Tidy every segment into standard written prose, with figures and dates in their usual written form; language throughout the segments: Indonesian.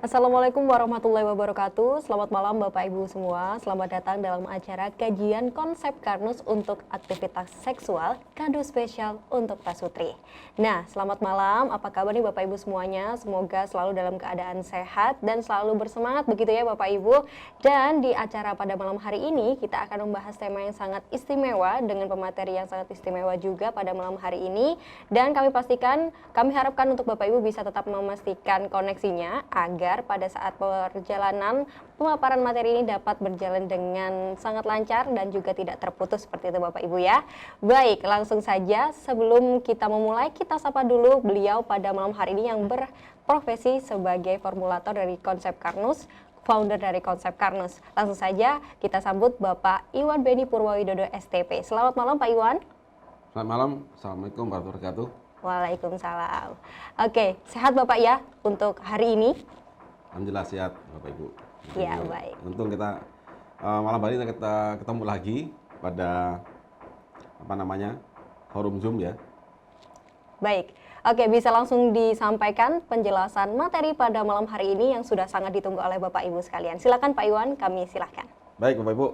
Assalamualaikum warahmatullahi wabarakatuh. Selamat malam Bapak Ibu semua. Selamat datang dalam acara kajian konsep Karnus untuk aktivitas seksual, kado spesial untuk Pak Sutri. Nah, selamat malam. Apa kabar nih Bapak Ibu semuanya? Semoga selalu dalam keadaan sehat dan selalu bersemangat begitu ya Bapak Ibu. Dan di acara pada malam hari ini kita akan membahas tema yang sangat istimewa dengan pemateri yang sangat istimewa juga pada malam hari ini. Dan kami harapkan untuk Bapak Ibu bisa tetap memastikan koneksinya agar pada saat perjalanan pemaparan materi ini dapat berjalan dengan sangat lancar dan juga tidak terputus seperti itu Bapak Ibu ya. Baik, langsung saja sebelum kita memulai kita sapa dulu beliau pada malam hari ini yang berprofesi sebagai formulator dari konsep Karnus, founder dari konsep Karnus. Langsung saja kita sambut Bapak Iwan Beni Purwowidodo STP. Selamat malam Pak Iwan. Selamat malam, Assalamualaikum warahmatullahi wabarakatuh. Waalaikumsalam. Oke, sehat Bapak ya untuk hari ini? Alhamdulillah sehat Bapak Ibu. Ya, baik. Untung kita malam hari ini kita ketemu lagi pada forum Zoom ya. Baik. Oke, bisa langsung disampaikan penjelasan materi pada malam hari ini yang sudah sangat ditunggu oleh Bapak Ibu sekalian. Silakan Pak Iwan, kami silakan. Baik Bapak Ibu,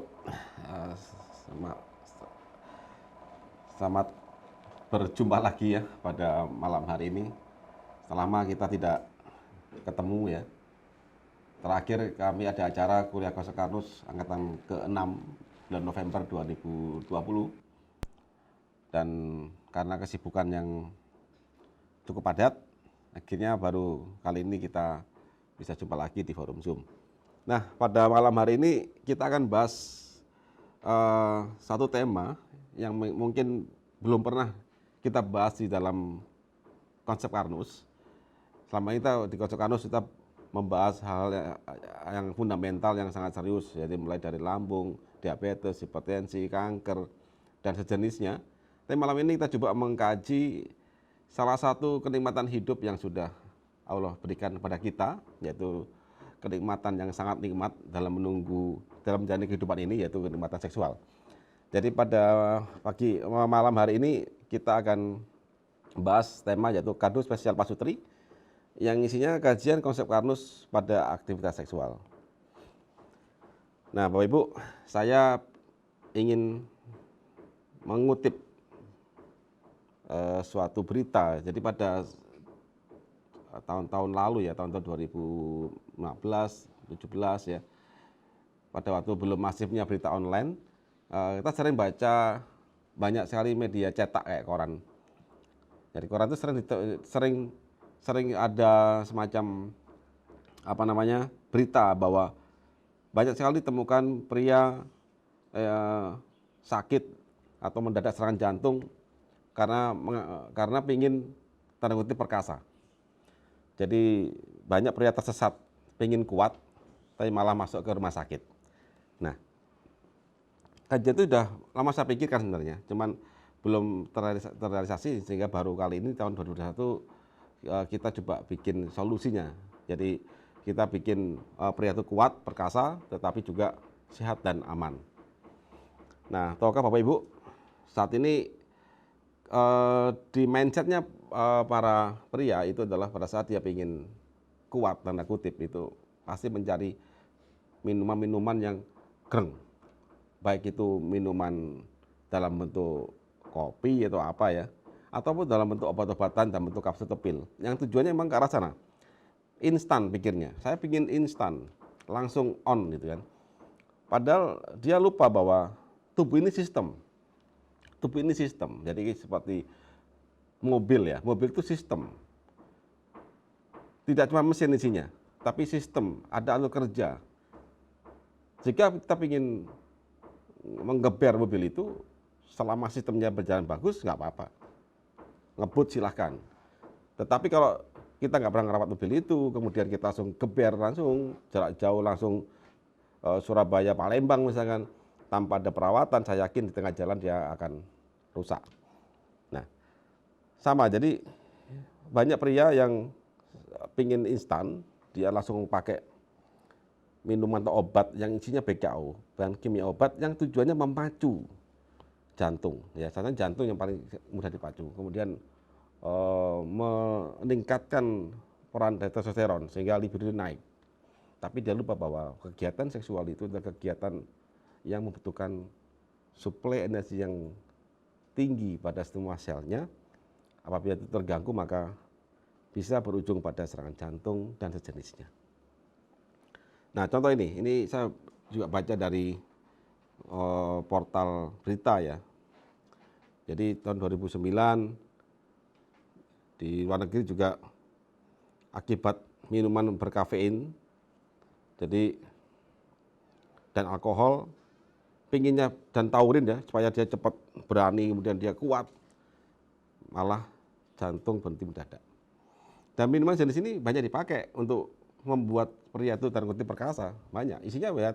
selamat berjumpa lagi ya pada malam hari ini. Selama kita tidak ketemu ya. Terakhir kami ada acara kuliah konsep Karnus angkatan ke-6 bulan November 2020. Dan karena kesibukan yang cukup padat, akhirnya baru kali ini kita bisa jumpa lagi di forum Zoom. Nah, pada malam hari ini kita akan bahas satu tema yang mungkin belum pernah kita bahas di dalam konsep Karnus. Selama ini di konsep Karnus kita membahas hal yang fundamental yang sangat serius, jadi mulai dari lambung, diabetes, hipertensi, kanker, dan sejenisnya. Tapi malam ini kita coba mengkaji salah satu kenikmatan hidup yang sudah Allah berikan kepada kita, yaitu kenikmatan yang sangat nikmat dalam menjalani kehidupan ini, yaitu kenikmatan seksual. Jadi pada malam hari ini kita akan bahas tema yaitu kado spesial Pak Sutri, yang isinya kajian konsep Karnus pada aktivitas seksual. Nah Bapak Ibu, saya ingin mengutip suatu berita. Jadi pada tahun-tahun lalu ya, tahun-tahun 2015, 17 ya, pada waktu belum masifnya berita online, kita sering baca banyak sekali media cetak kayak koran. Jadi koran itu sering ada semacam berita bahwa banyak sekali ditemukan pria sakit atau mendadak serangan jantung karena pingin tanda kutip perkasa. Jadi banyak pria tersesat, pingin kuat, tapi malah masuk ke rumah sakit. Nah, kajian itu sudah lama saya pikirkan sebenarnya, cuman belum terrealisasi sehingga baru kali ini tahun 2021 kita coba bikin solusinya. Jadi kita bikin pria itu kuat, perkasa, tetapi juga sehat dan aman. Nah, tahukah Bapak Ibu, saat ini di mindsetnya para pria itu adalah pada saat dia ingin kuat, tanda kutip, itu pasti mencari minuman-minuman yang greng. Baik itu minuman dalam bentuk kopi atau apa ya, ataupun dalam bentuk obat-obatan dalam bentuk kapsul pil. Yang tujuannya memang ke arah sana. Instan pikirnya. Saya pingin instan, langsung on gitu kan. Padahal dia lupa bahwa tubuh ini sistem. Tubuh ini sistem. Jadi seperti mobil ya. Mobil itu sistem. Tidak cuma mesin isinya, tapi sistem, ada alur kerja. Jika kita ingin menggeber mobil itu, selama sistemnya berjalan bagus, nggak apa-apa. Ngebut silahkan. Tetapi kalau kita nggak pernah ngerawat mobil itu, kemudian kita langsung geber langsung jarak jauh langsung Surabaya Palembang misalkan, tanpa ada perawatan, saya yakin di tengah jalan dia akan rusak. Nah, sama, jadi banyak pria yang pingin instan, dia langsung pakai minuman atau obat yang isinya BKO, bahan kimia obat yang tujuannya memacu jantung. Ya, karena jantung yang paling mudah dipacu. Kemudian meningkatkan peran testosteron sehingga libido naik. Tapi dia lupa bahwa kegiatan seksual itu adalah kegiatan yang membutuhkan suplai energi yang tinggi pada semua selnya. Apabila itu terganggu maka bisa berujung pada serangan jantung dan sejenisnya. Nah, contoh ini saya juga baca dari portal berita ya. Jadi tahun 2009 di luar negeri juga akibat minuman berkafein dan alkohol, pinginnya dan taurin ya supaya dia cepat berani, kemudian dia kuat, malah jantung berhenti mendadak. Dan minuman jenis ini banyak dipakai untuk membuat pria itu tanda kutip perkasa, banyak. Isinya ya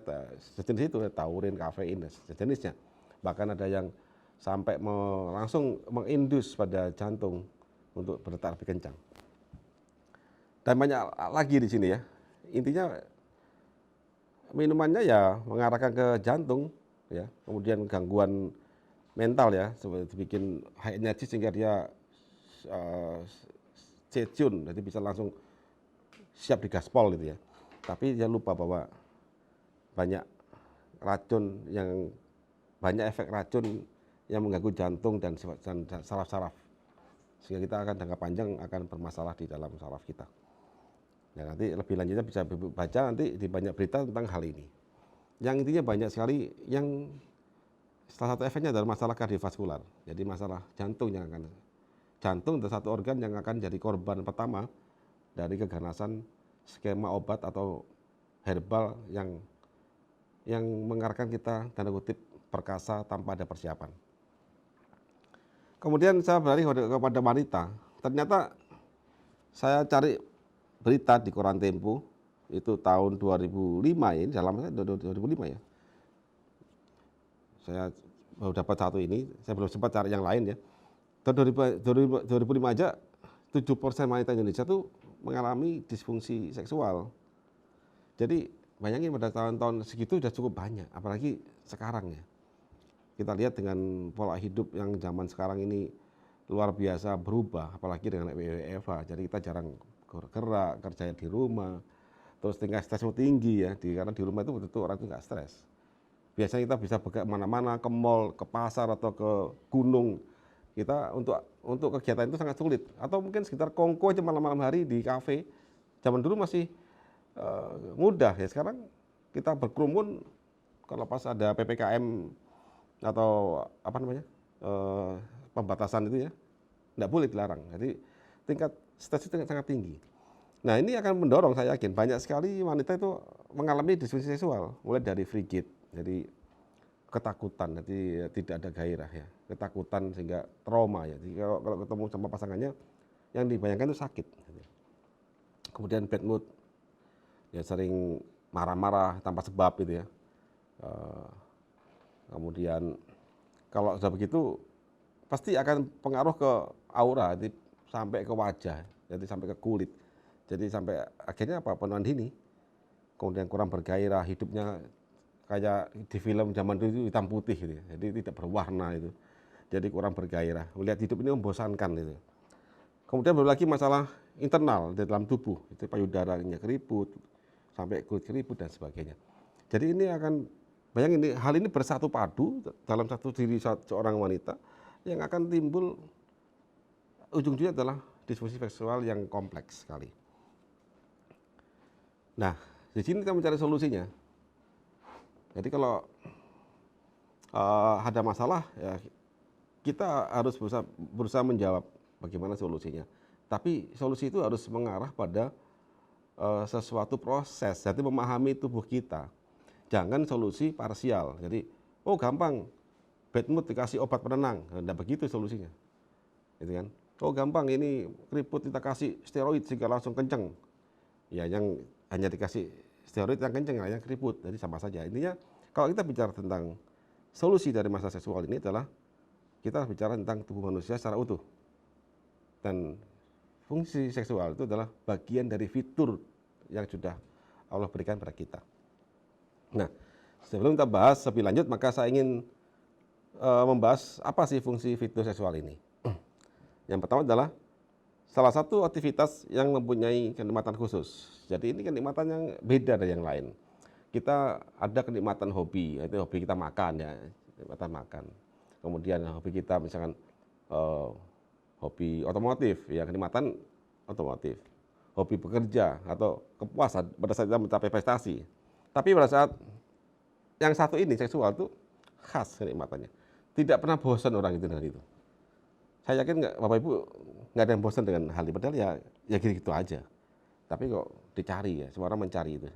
sejenis itu, taurin, kafein dan sejenisnya. Bahkan ada yang sampai langsung mengindus pada jantung untuk berdetak lebih kencang. Dan banyak lagi di sini ya. Intinya minumannya ya mengarahkan ke jantung ya, kemudian gangguan mental ya, seperti bikin high energy sehingga dia cecun, jadi bisa langsung siap digaspol gitu ya. Tapi jangan lupa bahwa banyak efek racun yang mengganggu jantung dan saraf-saraf, sehingga kita akan jangka panjang akan bermasalah di dalam saraf kita. Nah, nanti lebih lanjutnya bisa baca nanti di banyak berita tentang hal ini. Yang intinya banyak sekali yang salah satu efeknya adalah masalah kardiovaskular. Jadi masalah jantung adalah satu organ yang akan jadi korban pertama dari keganasan skema obat atau herbal yang mengarahkan kita tanda kutip perkasa tanpa ada persiapan. Kemudian saya beralih kepada wanita. Ternyata saya cari berita di koran Tempo itu tahun 2005 ini, dalam 2005 ya. Saya baru dapat satu ini, saya belum sempat cari yang lain ya. Tahun 2005 aja 7% wanita Indonesia tuh mengalami disfungsi seksual. Jadi bayangin pada tahun-tahun segitu sudah cukup banyak, apalagi sekarang ya. Kita lihat dengan pola hidup yang zaman sekarang ini luar biasa berubah, apalagi dengan WFH. Jadi kita jarang gerak, kerja di rumah, terus tingkat stresnya tinggi ya, karena di rumah itu betul-betul orang itu nggak stres. Biasanya kita bisa bergerak kemana-mana, ke mall, ke pasar atau ke gunung. Kita untuk kegiatan itu sangat sulit. Atau mungkin sekitar kongko aja malam-malam hari di kafe. Zaman dulu masih mudah ya. Sekarang kita berkerumun kalau pas ada PPKM atau pembatasan itu ya, nggak boleh dilarang. Jadi tingkat stres itu sangat tinggi. Nah, ini akan mendorong, saya yakin banyak sekali wanita itu mengalami disfungsi seksual, mulai dari frigid, jadi ketakutan, jadi tidak ada gairah ya, ketakutan sehingga trauma ya. Jadi kalau ketemu sama pasangannya yang dibayangkan itu sakit. Kemudian bad mood, ya sering marah-marah tanpa sebab gitu ya. Kemudian kalau sudah begitu pasti akan pengaruh ke aura, jadi sampai ke wajah, jadi sampai ke kulit. Jadi sampai akhirnya penuaan dini, kemudian kurang bergairah, hidupnya kayak di film zaman dulu itu hitam putih gitu ya. Jadi tidak berwarna itu. Jadi kurang bergairah. Melihat hidup ini membosankan itu. Kemudian baru lagi masalah internal di dalam tubuh, itu payudaranya keriput, sampai kulit keriput dan sebagainya. Jadi ini akan bayangin hal ini bersatu padu dalam satu diri seorang wanita yang akan timbul ujung-ujungnya adalah disfungsi seksual yang kompleks sekali. Nah, di sini kita mencari solusinya. Jadi kalau ada masalah, ya kita harus berusaha menjawab bagaimana solusinya. Tapi solusi itu harus mengarah pada sesuatu proses, jadi memahami tubuh kita. Jangan solusi parsial. Jadi, oh gampang, bad mood dikasih obat penenang, tidak begitu solusinya. Gitu kan? Oh gampang, ini keriput kita kasih steroid sehingga langsung kenceng. Ya yang hanya dikasih steroid yang kenceng, yang keriput, jadi sama saja. Intinya kalau kita bicara tentang solusi dari masalah seksual ini adalah kita bicara tentang tubuh manusia secara utuh. Dan fungsi seksual itu adalah bagian dari fitur yang sudah Allah berikan pada kita. Nah, sebelum kita bahas lebih lanjut, maka saya ingin membahas apa sih fungsi fitur seksual ini. Yang pertama adalah salah satu aktivitas yang mempunyai kenikmatan khusus. Jadi ini kenikmatan yang beda dari yang lain. Kita ada kenikmatan hobi, yaitu hobi kita makan ya, kenikmatan makan. Kemudian hobi kita misalkan hobi otomotif, ya kenikmatan otomotif. Hobi bekerja atau kepuasan pada saat kita mencapai prestasi. Tapi pada saat yang satu ini seksual itu khas kenikmatannya. Tidak pernah bosan orang itu dengan itu. Saya yakin nggak, Bapak Ibu nggak ada yang bosan dengan hal ini. Padahal ya gitu aja. Tapi kok dicari ya, semua orang mencari itu.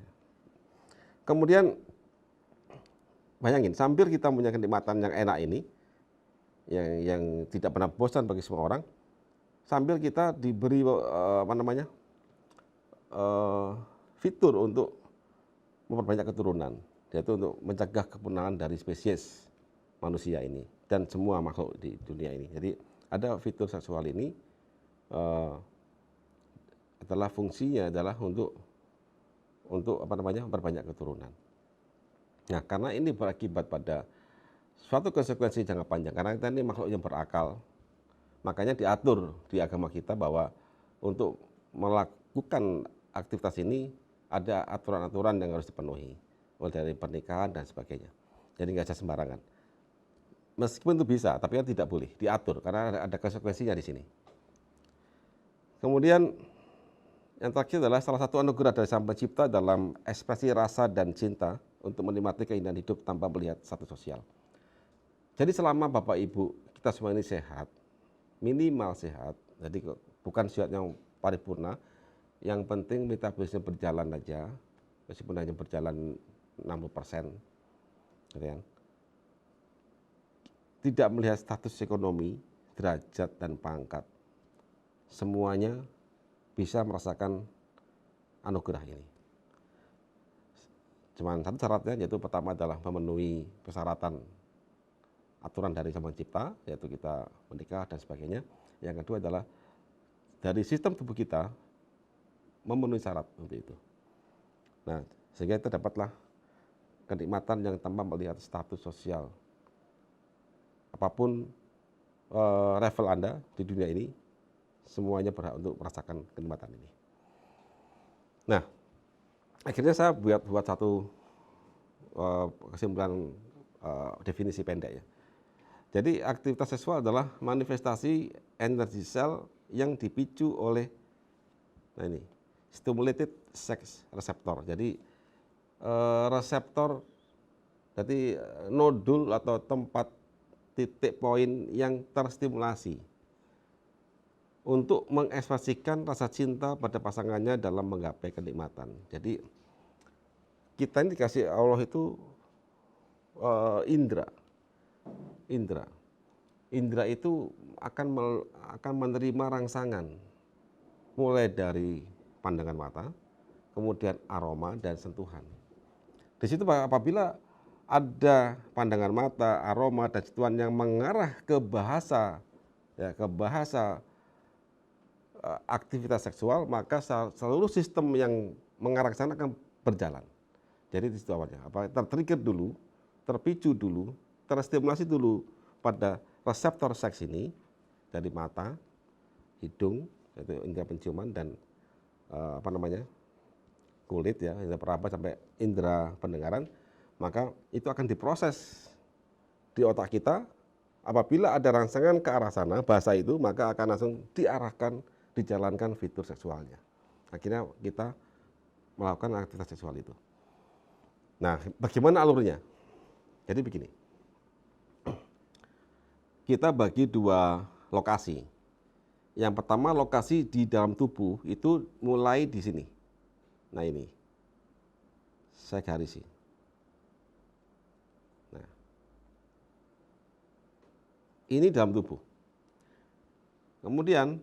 Kemudian bayangin, sambil kita punya kenikmatan yang enak ini, yang tidak pernah bosan bagi semua orang, sambil kita diberi fitur untuk memperbanyak keturunan, yaitu untuk mencegah kepunahan dari spesies manusia ini dan semua makhluk di dunia ini. Jadi ada fitur seksual ini adalah fungsinya adalah untuk memperbanyak keturunan. Nah, karena ini berakibat pada suatu konsekuensi jangka panjang, karena kita ini makhluk yang berakal, makanya diatur di agama kita bahwa untuk melakukan aktivitas ini ada aturan-aturan yang harus dipenuhi, mulai dari pernikahan dan sebagainya. Jadi nggak bisa sembarangan. Meskipun itu bisa, tapi kan tidak boleh diatur karena ada konsekuensinya di sini. Kemudian yang terakhir adalah salah satu anugerah dari Sang Pencipta dalam ekspresi rasa dan cinta untuk menikmati keindahan hidup tanpa melihat status sosial. Jadi selama Bapak Ibu kita semua ini sehat, minimal sehat, jadi bukan sehat yang paripurna, yang penting metabolisme berjalan aja, meskipun hanya berjalan 60%, gitu kan. Tidak melihat status ekonomi, derajat dan pangkat, semuanya bisa merasakan anugerah ini. Cuman satu syaratnya, yaitu pertama adalah memenuhi persyaratan aturan dari Sang Pencipta, yaitu kita menikah dan sebagainya. Yang kedua adalah dari sistem tubuh kita memenuhi syarat untuk itu. Nah, sehingga itu dapatlah kenikmatan yang tanpa melihat status sosial. Apapun level Anda di dunia ini, semuanya berhak untuk merasakan kenikmatan ini. Nah, akhirnya saya buat satu kesimpulan definisi pendek ya. Jadi aktivitas seksual adalah manifestasi energi sel yang dipicu oleh stimulated sex receptor. Jadi reseptor, jadi nodul atau tempat titik poin yang terstimulasi untuk mengekspresikan rasa cinta pada pasangannya dalam menggapai kenikmatan. Jadi kita ini dikasih Allah itu indera. Indera itu akan menerima rangsangan mulai dari pandangan mata, kemudian aroma dan sentuhan. Di situ apabila ada pandangan mata, aroma dan sentuhan yang mengarah ke bahasa, ya, ke bahasa aktivitas seksual, maka seluruh sistem yang mengarah ke sana akan berjalan. Jadi di situ awalnya, tertrigger dulu, terpicu dulu, terstimulasi dulu pada reseptor seks ini dari mata, hidung, yaitu indera penciuman dan kulit ya, indera peraba sampai indera pendengaran, maka itu akan diproses di otak kita. Apabila ada rangsangan ke arah sana, bahasa itu, maka akan langsung diarahkan, dijalankan fitur seksualnya. Akhirnya kita melakukan aktivitas seksual itu. Nah, bagaimana alurnya? Jadi begini, kita bagi dua lokasi. Yang pertama lokasi di dalam tubuh itu mulai di sini. Nah ini, saya garisi. Nah, ini dalam tubuh. Kemudian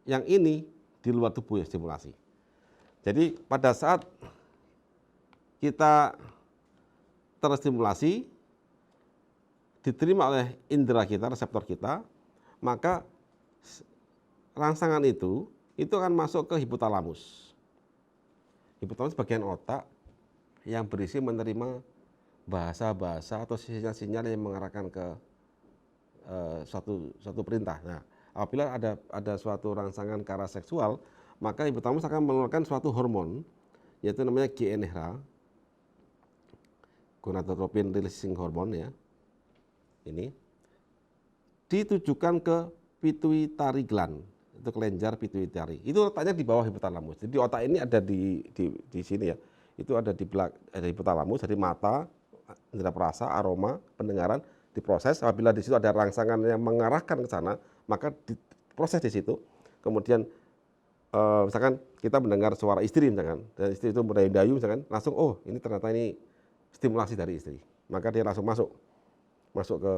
yang ini di luar tubuh ya, stimulasi. Jadi pada saat kita terstimulasi, diterima oleh indera kita, reseptor kita, maka rangsangan itu akan masuk ke hipotalamus. Hipotalamus bagian otak yang berisi menerima bahasa-bahasa atau sinyal-sinyal yang mengarahkan ke suatu perintah. Nah, apabila ada suatu rangsangan ke arah seksual, maka hipotalamus akan mengeluarkan suatu hormon, yaitu namanya GnRH, gonadotropin releasing hormone ya. Ini ditujukan ke pituitary gland, itu kelenjar pituitary. Itu letaknya di bawah hipotalamus. Jadi otak ini ada di sini ya. Itu ada ada hipotalamus, jadi mata, indera perasa, aroma, pendengaran diproses. Apabila di situ ada rangsangan yang mengarahkan ke sana, maka diproses di situ. Kemudian misalkan kita mendengar suara istri misalkan, dan istri itu mendayu-dayu misalkan, langsung oh ini ternyata ini stimulasi dari istri. Maka dia langsung masuk ke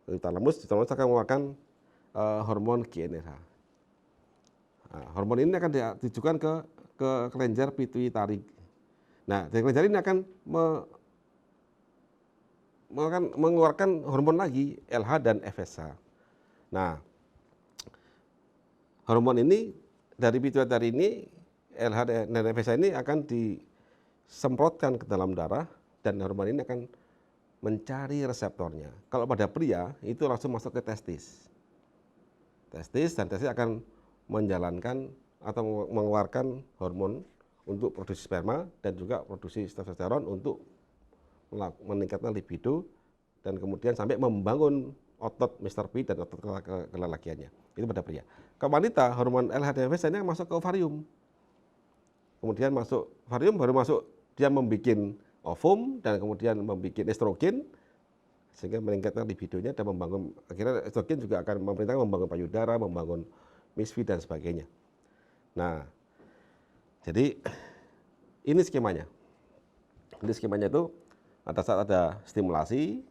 hipotalamus akan mengeluarkan hormon GnRH. Nah, hormon ini akan ditujukan ke kelenjar pituitary. Nah, dari kelenjar ini akan mengeluarkan hormon lagi, LH dan FSH. Nah, hormon ini dari pituitary ini, LH dan FSH ini akan disemprotkan ke dalam darah, dan hormon ini akan mencari reseptornya. Kalau pada pria, itu langsung masuk ke testis. Dan testis akan menjalankan atau mengeluarkan hormon untuk produksi sperma dan juga produksi testosteron untuk meningkatkan libido dan kemudian sampai membangun otot Mr. P dan otot kelelakiannya. Itu pada pria. Kalau wanita, hormon LH dan FSH ini masuk ke ovarium. Kemudian masuk ovarium, baru masuk dia membuat ovum dan kemudian membuat estrogen sehingga meningkatkan libidonya dan membangun, akhirnya estrogen juga akan memerintahkan membangun payudara, membangun misfi dan sebagainya. Nah, jadi ini skemanya. Ini skemanya itu pada saat ada stimulasi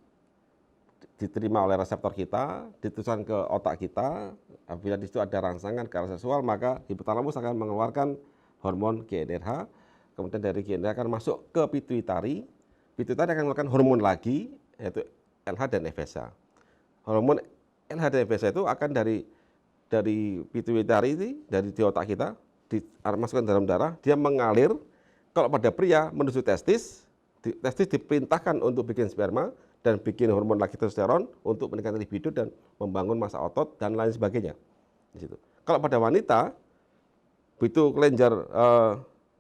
diterima oleh reseptor kita, ditujukan ke otak kita. Apabila di situ ada rangsangan ke arah seksual, maka hipotalamus akan mengeluarkan hormon GnRH. Kemudian dari GnRH akan masuk ke pituitary. Pituitary akan mengeluarkan hormon lagi, yaitu LH dan FSH. Hormon LH dan FSH itu akan dari pituitary ini, dari di otak kita, dimasukkan dalam darah, dia mengalir. Kalau pada pria menuju testis diperintahkan untuk bikin sperma dan bikin hormon lagi testosteron untuk meningkatkan libido dan membangun massa otot dan lain sebagainya. Di situ. Kalau pada wanita, begitu kelenjar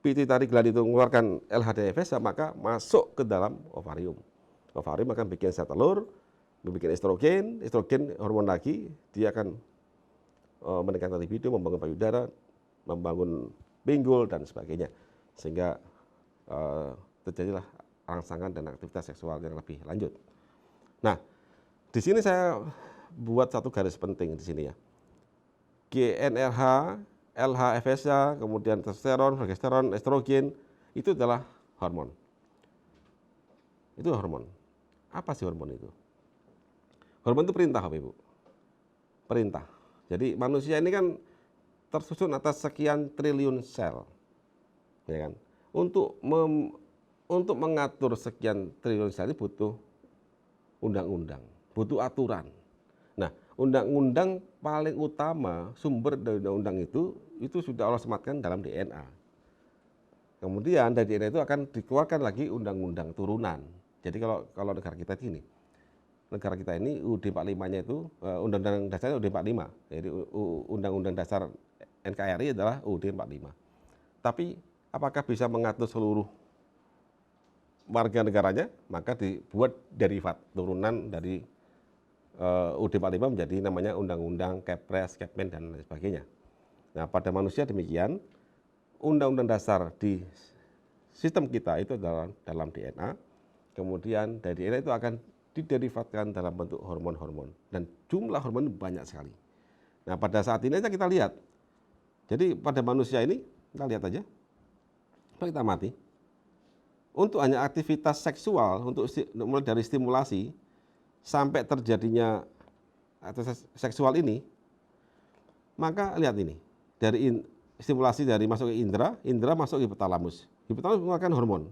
pituitary gland itu mengeluarkan LH dan FSH, maka masuk ke dalam ovarium. Ovarium akan bikin sel telur, bikin estrogen hormon lagi, dia akan meningkatkan libido, membangun payudara, membangun pinggul dan sebagainya, sehingga terjadilah rangsangan dan aktivitas seksual yang lebih lanjut. Nah, di sini saya buat satu garis penting di sini ya. GnRH, LH, FSH, kemudian testosteron, progesteron, estrogen, itu adalah hormon. Itu hormon. Apa sih hormon itu? Hormon itu perintah, Bapak Ibu. Perintah. Jadi manusia ini kan tersusun atas sekian triliun sel, ya kan? Untuk mengatur sekian triliun sel ini butuh undang-undang, butuh aturan. Nah, undang-undang paling utama sumber dari undang-undang itu sudah Allah sematkan dalam DNA. Kemudian dari DNA itu akan dikeluarkan lagi undang-undang turunan. Jadi kalau negara kita ini UUD 45-nya itu undang-undang dasarnya UUD 45. Jadi undang-undang dasar NKRI adalah UUD 45. Tapi apakah bisa mengatur seluruh warga negaranya? Maka dibuat derivat turunan dari UUD 45 menjadi namanya Undang-Undang Kepres, Kepmen dan lain sebagainya. Nah, pada manusia demikian, undang-undang dasar di sistem kita itu dalam DNA. Kemudian dari DNA itu akan diderivatkan dalam bentuk hormon-hormon, dan jumlah hormon banyak sekali. Nah, pada saat ini aja kita lihat. Jadi pada manusia ini kita lihat aja, kalau kita mati, untuk hanya aktivitas seksual, untuk mulai dari stimulasi sampai terjadinya aktivitas seksual ini, maka lihat ini, dari stimulasi dari masuk ke indera masuk ke hipotalamus. Hipotalamus mengeluarkan hormon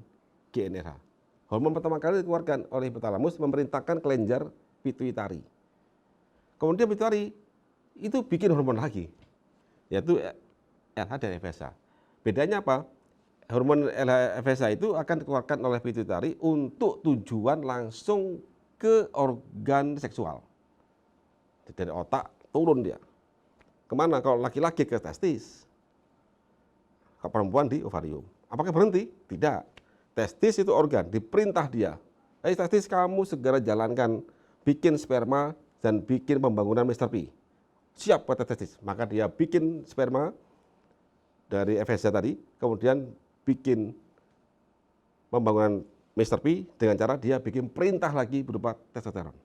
GnRH. Hormon pertama kali dikeluarkan oleh hipotalamus memerintahkan kelenjar pituitary. Kemudian pituitary itu bikin hormon lagi, yaitu LH dan FSH. Bedanya apa? Hormon LH FSH itu akan dikeluarkan oleh pituitary untuk tujuan langsung ke organ seksual. Dari otak turun dia. Kemana? Kalau laki-laki ke testis, kalau perempuan di ovarium. Apakah berhenti? Tidak. Testis itu organ, diperintah dia. Testis kamu segera jalankan, bikin sperma dan bikin pembangunan Mr. P. Siap buat testis. Maka dia bikin sperma dari FSH tadi, kemudian bikin pembangunan Mr. P dengan cara dia bikin perintah lagi berupa testosteron.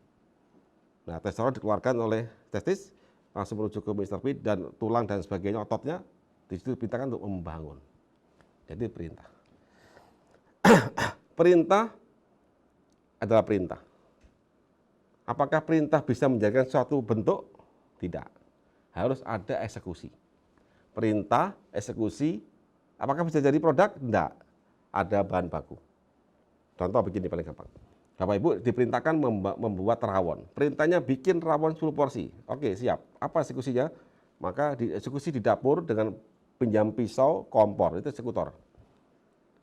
Nah, testosteron dikeluarkan oleh testis, langsung menuju ke Mr. P dan tulang dan sebagainya, ototnya, di situ diperintahkan untuk membangun. Jadi perintah. Perintah adalah perintah. Apakah perintah bisa menjadikan suatu bentuk? Tidak. Harus ada eksekusi. Perintah, eksekusi, apakah bisa jadi produk? Tidak. Ada bahan baku. Contoh begini paling gampang. Bapak Ibu diperintahkan membuat rawon. Perintahnya bikin rawon 10 porsi. Oke, siap. Apa eksekusinya? Maka dieksekusi di dapur dengan pinjam pisau, kompor. Itu eksekutor.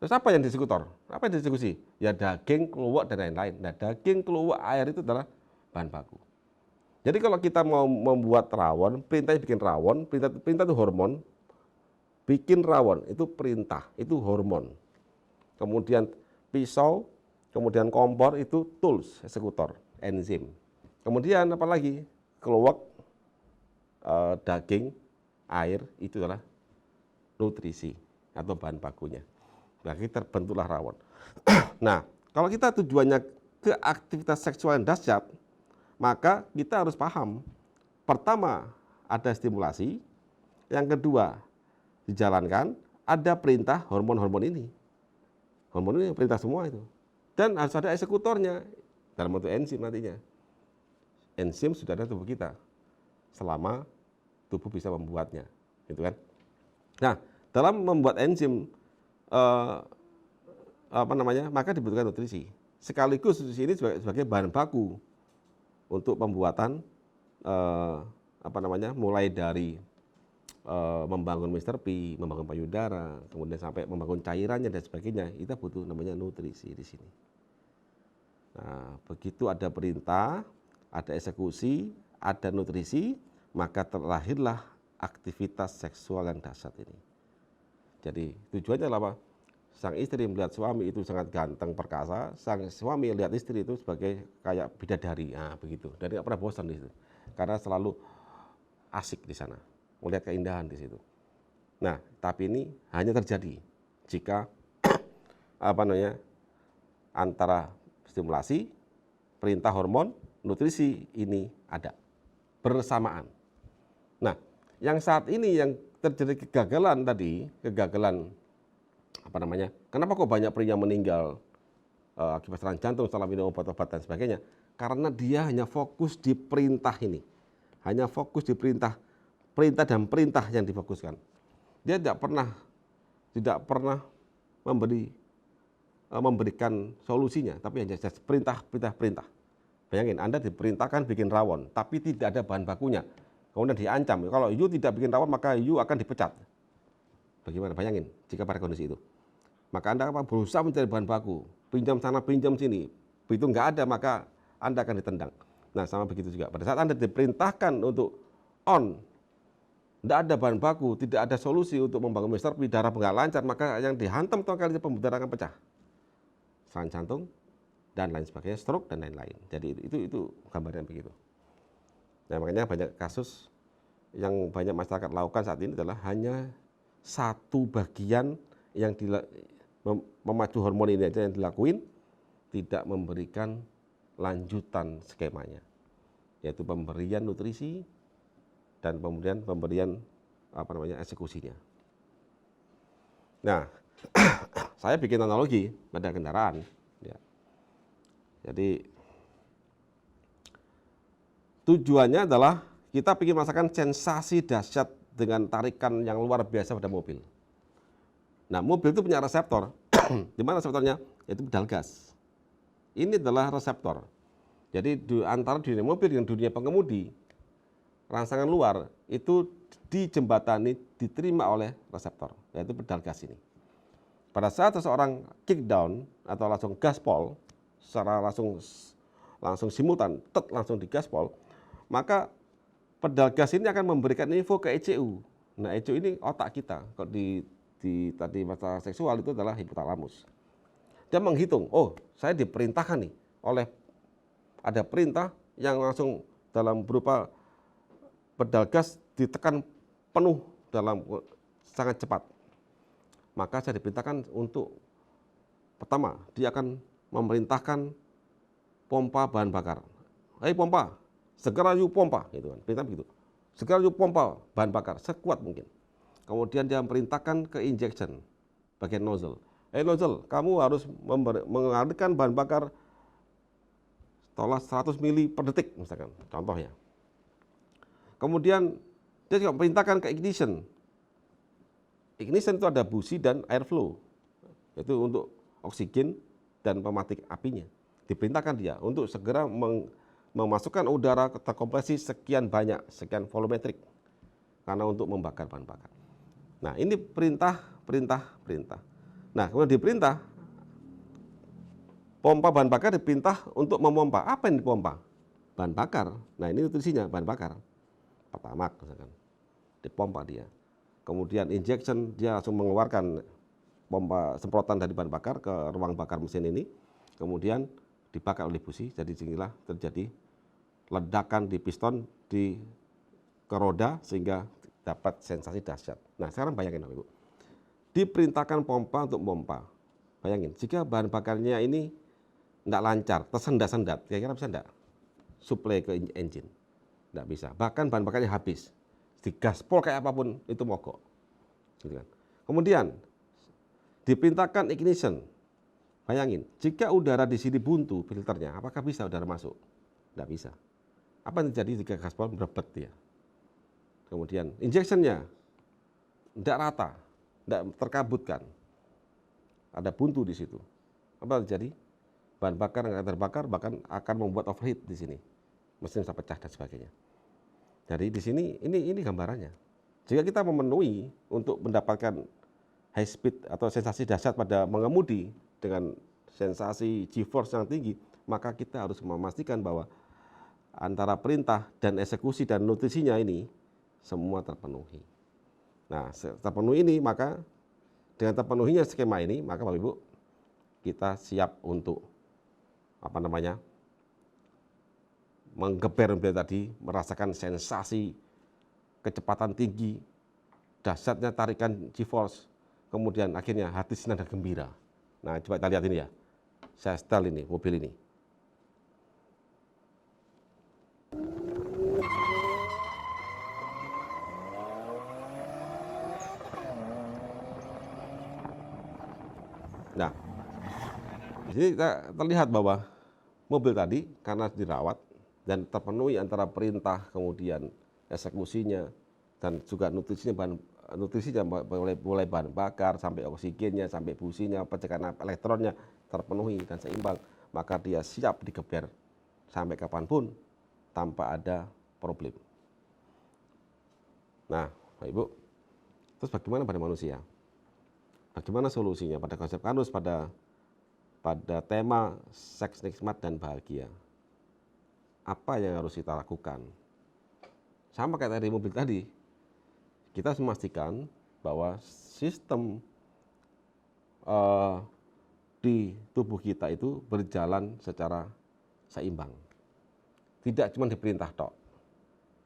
Terus apa yang dieksekutor? Apa yang dieksekusi? Ya daging, keluak, dan lain-lain. Nah, daging, keluak, air itu adalah bahan baku. Jadi kalau kita mau membuat rawon, perintahnya bikin rawon, perintah itu hormon. Bikin rawon, itu perintah, itu hormon. Kemudian pisau, kemudian kompor itu tools, eksekutor, enzim. Kemudian apa lagi? Keluak, daging, air, itu adalah nutrisi atau bahan bakunya. Nah, kita terbentuklah rawon. Nah, kalau kita tujuannya ke aktivitas seksual yang dahsyat, maka kita harus paham. Pertama, ada stimulasi. Yang kedua, dijalankan, ada perintah hormon-hormon ini. Hormon ini perintah semua itu. Dan harus ada eksekutornya dalam bentuk enzim nantinya. Enzim sudah ada tubuh kita selama tubuh bisa membuatnya, gitu kan? Nah, dalam membuat enzim maka dibutuhkan nutrisi. Sekaligus nutrisi ini sebagai bahan baku untuk pembuatan mulai dari membangun Mr. P, membangun payudara, kemudian sampai membangun cairannya dan sebagainya, kita butuh namanya nutrisi di sini. Nah, begitu ada perintah, ada eksekusi, ada nutrisi, maka terlahirlah aktivitas seksual yang dahsyat ini. Jadi tujuannya apa? Sang istri melihat suami itu sangat ganteng, perkasa, sang suami melihat istri itu sebagai kayak bidadari, begitu. Dan tidak pernah bosan di situ, karena selalu asik di sana, melihat keindahan di situ. Nah, tapi ini hanya terjadi jika antara stimulasi, perintah hormon, nutrisi ini ada bersamaan. Nah, yang saat ini yang terjadi kegagalan tadi, kenapa kok banyak pria meninggal akibat serangan jantung setelah minum obat-obat dan sebagainya? Karena dia hanya fokus di perintah ini, hanya fokus di perintah dan perintah yang difokuskan. Dia tidak pernah memberikan solusinya, tapi hanya perintah. Bayangin, Anda diperintahkan bikin rawon, tapi tidak ada bahan bakunya. Kemudian diancam, kalau you tidak bikin rawon maka you akan dipecat. Bagaimana? Bayangin jika pada kondisi itu. Maka Anda berusaha mencari bahan baku, pinjam sana, pinjam sini. Begitu nggak ada, maka Anda akan ditendang. Nah, sama begitu juga. Pada saat Anda diperintahkan untuk tidak ada bahan baku, tidak ada solusi untuk membangun Mr. P, darah nggak lancar, maka yang dihantam kali pembuluh darah akan pecah. Serangan jantung dan lain sebagainya, stroke dan lain-lain. Jadi itu gambarnya begitu. Nah, makanya banyak kasus yang banyak masyarakat lakukan saat ini adalah hanya satu bagian yang memacu hormon ini aja yang dilakuin, tidak memberikan lanjutan skemanya, yaitu pemberian nutrisi dan kemudian pemberian eksekusinya. Nah, saya bikin analogi pada kendaraan. Ya. Jadi tujuannya adalah kita ingin merasakan sensasi dahsyat dengan tarikan yang luar biasa pada mobil. Nah, mobil itu punya reseptor. Di mana reseptornya? Yaitu pedal gas. Ini adalah reseptor. Jadi antara dunia mobil dengan dunia pengemudi, rangsangan luar itu dijembatani, diterima oleh reseptor, yaitu pedal gas ini. Pada saat seseorang kick down atau langsung gaspol, secara langsung simultan, langsung di gaspol, maka pedal gas ini akan memberikan info ke ECU. Nah, ECU ini otak kita. Kalau di tadi masalah seksual itu adalah hipotalamus. Dia menghitung, oh saya diperintahkan nih oleh ada perintah yang langsung dalam berupa pedal gas ditekan penuh dalam sangat cepat. Maka saya diperintahkan untuk pertama, dia akan memerintahkan pompa bahan bakar. Hei pompa, segera yuk pompa, gitu kan. Perintah begitu. Segera yuk pompa bahan bakar sekuat mungkin. Kemudian dia memerintahkan ke injection bagian nozzle. Hei nozzle, kamu harus mengalirkan bahan bakar tolak 100 mili per detik misalkan, contohnya. Kemudian dia juga memerintahkan ke ignition. Ignition itu ada busi dan airflow. Itu untuk oksigen dan pematik apinya. Diperintahkan dia untuk segera memasukkan udara terkompresi sekian banyak, sekian volumetrik. Karena untuk membakar bahan bakar. Nah, ini perintah. Nah, kemudian diperintah, pompa bahan bakar diperintah untuk memompa. Apa yang dipompa? Bahan bakar. Nah, ini nutrisinya, bahan bakar. Pertama, misalkan, dipompa dia. Kemudian injection, dia langsung mengeluarkan pompa semprotan dari bahan bakar ke ruang bakar mesin ini, kemudian dibakar oleh busi, jadi sinilah terjadi ledakan di piston ke roda sehingga dapat sensasi dahsyat. Nah, sekarang bayangin Bapak Ibu, diperintahkan pompa untuk pompa. Bayangin, jika bahan bakarnya ini tidak lancar, tersendat-sendat, kira-kira bisa tidak suplai ke engine? Tidak bisa, bahkan bahan bakarnya habis, digaspol kayak apapun itu mogok. Gitu kan. Kemudian diperintahkan ignition. Bayangin, jika udara di sini buntu filternya, apakah bisa udara masuk? Tidak bisa. Apa yang terjadi jika gaspol merebet dia? Kemudian injectionnya tidak rata, tidak terkabutkan. Ada buntu di situ. Apa yang terjadi? Bahan bakar yang akan terbakar bahkan akan membuat overheat di sini. Mesin bisa pecah dan sebagainya. Jadi di sini ini gambarannya. Jika kita memenuhi untuk mendapatkan high speed atau sensasi dahsyat pada mengemudi dengan sensasi G-force yang tinggi, maka kita harus memastikan bahwa antara perintah dan eksekusi dan nutrisinya ini semua terpenuhi. Nah, terpenuhi ini, maka dengan terpenuhinya skema ini, maka Bapak Ibu, kita siap untuk menggeber tadi, merasakan sensasi kecepatan tinggi, dahsyatnya tarikan G-force, kemudian akhirnya hati senang dan gembira. Nah, coba kita lihat ini ya. Saya setel ini, mobil ini. Nah, di sini kita terlihat bahwa mobil tadi karena dirawat dan terpenuhi antara perintah kemudian eksekusinya dan juga nutrisinya mulai bahan bakar sampai oksigennya sampai businya percikan elektronnya terpenuhi dan seimbang, maka dia siap digeber sampai kapanpun tanpa ada problem. Nah, Bapak Ibu, terus bagaimana pada manusia? Bagaimana solusinya pada konsep Karnus pada tema seks nikmat dan bahagia? Apa yang harus kita lakukan? Sama kayak dari mobil tadi, kita harus memastikan bahwa sistem di tubuh kita itu berjalan secara seimbang. Tidak cuma diperintah tok,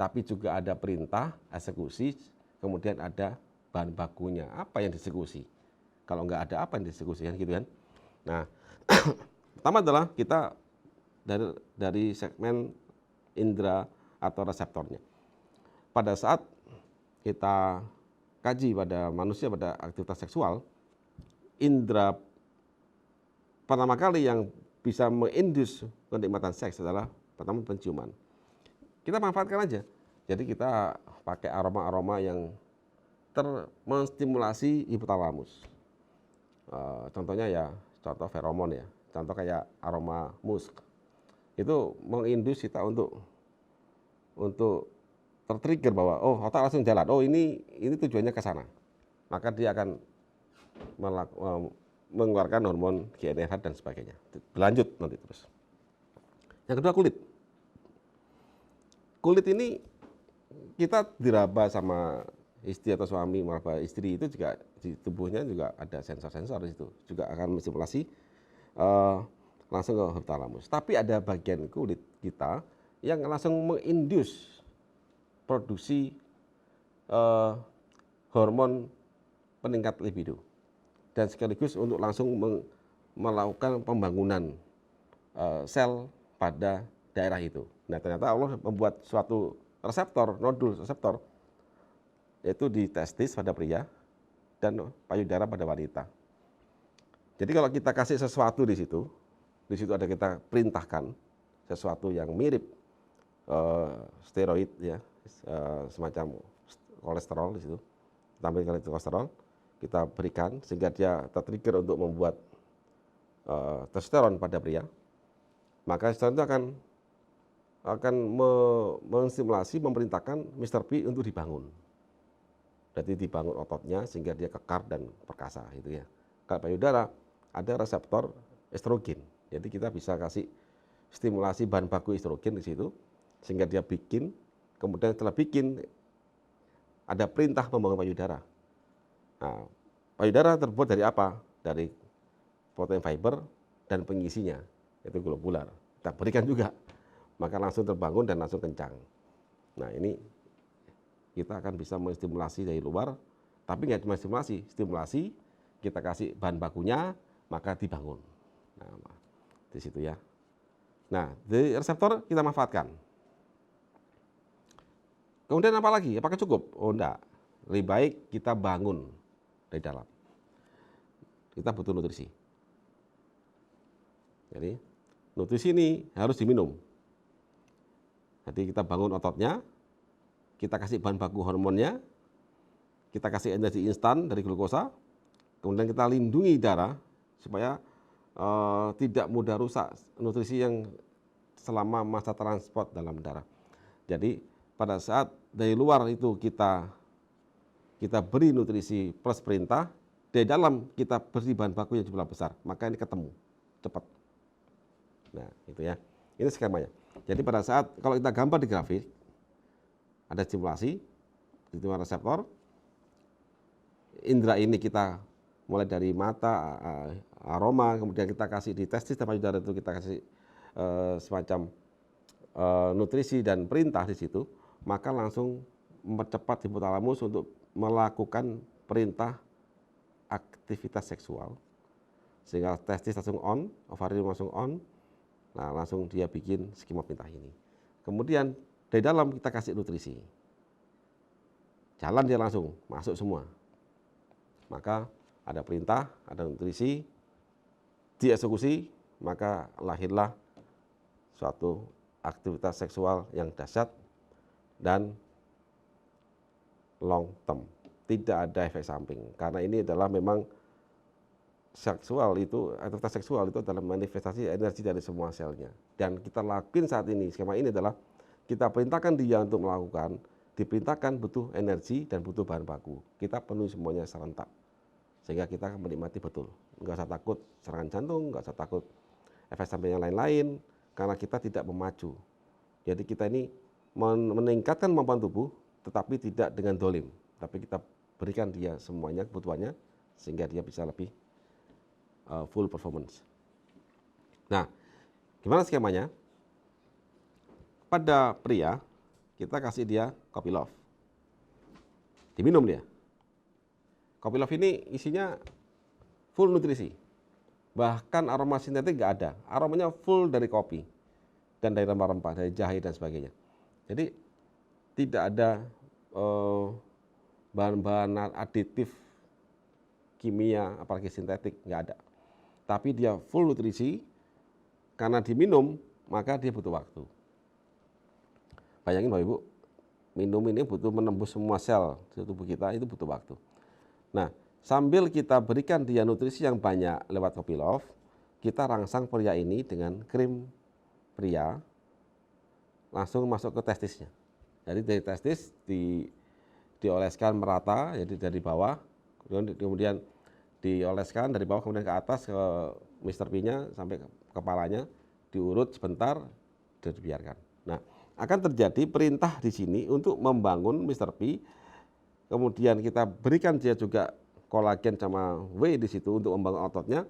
tapi juga ada perintah, eksekusi, kemudian ada bahan bakunya. Apa yang dieksekusi? Kalau nggak ada apa yang dieksekusi, kan gitu kan? Nah, pertama adalah kita dari segmen indera atau reseptornya. Pada saat kita kaji pada manusia pada aktivitas seksual, indera pertama kali yang bisa mengindus kenikmatan seks adalah pertama penciuman. Kita manfaatkan aja. Jadi kita pakai aroma-aroma yang menstimulasi hipotalamus. Contohnya ya, contoh feromon ya, contoh kayak aroma musk. Itu mengindus kita untuk tertrigger bahwa oh otak langsung jalan, oh ini tujuannya ke sana. Maka dia akan mengeluarkan hormon GnRH dan sebagainya. Berlanjut nanti terus. Yang kedua kulit. Kulit ini kita diraba sama istri atau suami meraba istri itu juga di tubuhnya juga ada sensor-sensor di situ, juga akan menstimulasi langsung ke hipotalamus. Tapi ada bagian kulit kita yang langsung menginduce produksi hormon peningkat libido dan sekaligus untuk langsung melakukan pembangunan sel pada daerah itu. Nah, ternyata Allah membuat suatu reseptor, nodul reseptor, yaitu di testis pada pria dan payudara pada wanita. Jadi kalau kita kasih sesuatu di situ ada kita perintahkan sesuatu yang mirip steroid ya, semacam kolesterol di situ, tambahkan kolesterol, kita berikan sehingga dia tertrigger untuk membuat testosteron pada pria, maka testosteron itu akan menstimulasi, memerintahkan Mr. P untuk dibangun. Berarti dibangun ototnya sehingga dia kekar dan perkasa itu ya. Kalau payudara ada reseptor estrogen. Jadi kita bisa kasih stimulasi bahan baku estrogen di situ sehingga dia bikin, kemudian setelah bikin ada perintah membangun payudara. Nah, payudara terbuat dari apa? Dari protein fiber dan pengisinya, yaitu globular. Kita berikan juga, maka langsung terbangun dan langsung kencang. Nah, ini kita akan bisa menstimulasi dari luar, tapi nggak cuma stimulasi, kita kasih bahan bakunya, maka dibangun. Nah, di situ ya. Nah, dari reseptor kita manfaatkan. Kemudian apa lagi? Apakah cukup? Oh enggak. Lebih baik kita bangun dari dalam. Kita butuh nutrisi. Jadi nutrisi ini harus diminum. Jadi kita bangun ototnya, kita kasih bahan baku hormonnya, kita kasih energi instan dari glukosa, kemudian kita lindungi darah supaya tidak mudah rusak nutrisi yang selama masa transport dalam darah. Jadi pada saat dari luar itu kita beri nutrisi plus perintah, dari dalam kita beri bahan baku yang jumlah besar, maka ini ketemu cepat. Nah itu ya, ini skemanya. Jadi pada saat kalau kita gambar di grafik, ada stimulasi, itu reseptor, indera ini kita mulai dari mata, aroma, kemudian kita kasih di testis dan payudara itu kita kasih semacam nutrisi dan perintah di situ, maka langsung mempercepat hipotalamus untuk melakukan perintah aktivitas seksual, sehingga testis langsung on, ovarium langsung on, nah langsung dia bikin skema perintah ini. Kemudian dari dalam kita kasih nutrisi, jalan dia langsung masuk semua, maka ada perintah, ada nutrisi, dieksekusi, maka lahirlah suatu aktivitas seksual yang dahsyat dan long term, tidak ada efek samping, karena ini adalah memang seksual itu, aktivitas seksual itu adalah manifestasi energi dari semua selnya, dan kita lakuin saat ini, skema ini adalah kita perintahkan dia untuk melakukan, diperintahkan butuh energi dan butuh bahan baku, kita penuhi semuanya serentak, sehingga kita akan menikmati betul, nggak usah takut serangan jantung, nggak usah takut efek samping yang lain-lain, karena kita tidak memacu. Jadi kita ini meningkatkan kemampuan tubuh, tetapi tidak dengan dolim, tapi kita berikan dia semuanya kebutuhannya, sehingga dia bisa lebih full performance. Nah, gimana skemanya? Pada pria, kita kasih dia Kopi Love, diminum dia. Kopi Love ini isinya full nutrisi, bahkan aroma sintetik nggak ada, aromanya full dari kopi dan dari rempah-rempah, dari jahe dan sebagainya. Jadi tidak ada bahan-bahan aditif kimia, apalagi sintetik, nggak ada. Tapi dia full nutrisi, karena diminum maka dia butuh waktu. Bayangin Bapak Ibu, minum ini butuh menembus semua sel di tubuh kita, itu butuh waktu. Nah, sambil kita berikan dia nutrisi yang banyak lewat Kopi Love, kita rangsang pria ini dengan krim pria, langsung masuk ke testisnya. Jadi dari testis dioleskan merata, jadi dari bawah, kemudian dioleskan dari bawah kemudian ke atas ke Mr. P-nya sampai ke kepalanya, diurut sebentar dan dibiarkan. Nah, akan terjadi perintah di sini untuk membangun Mr. P. Kemudian kita berikan dia juga kolagen sama whey di situ untuk membangun ototnya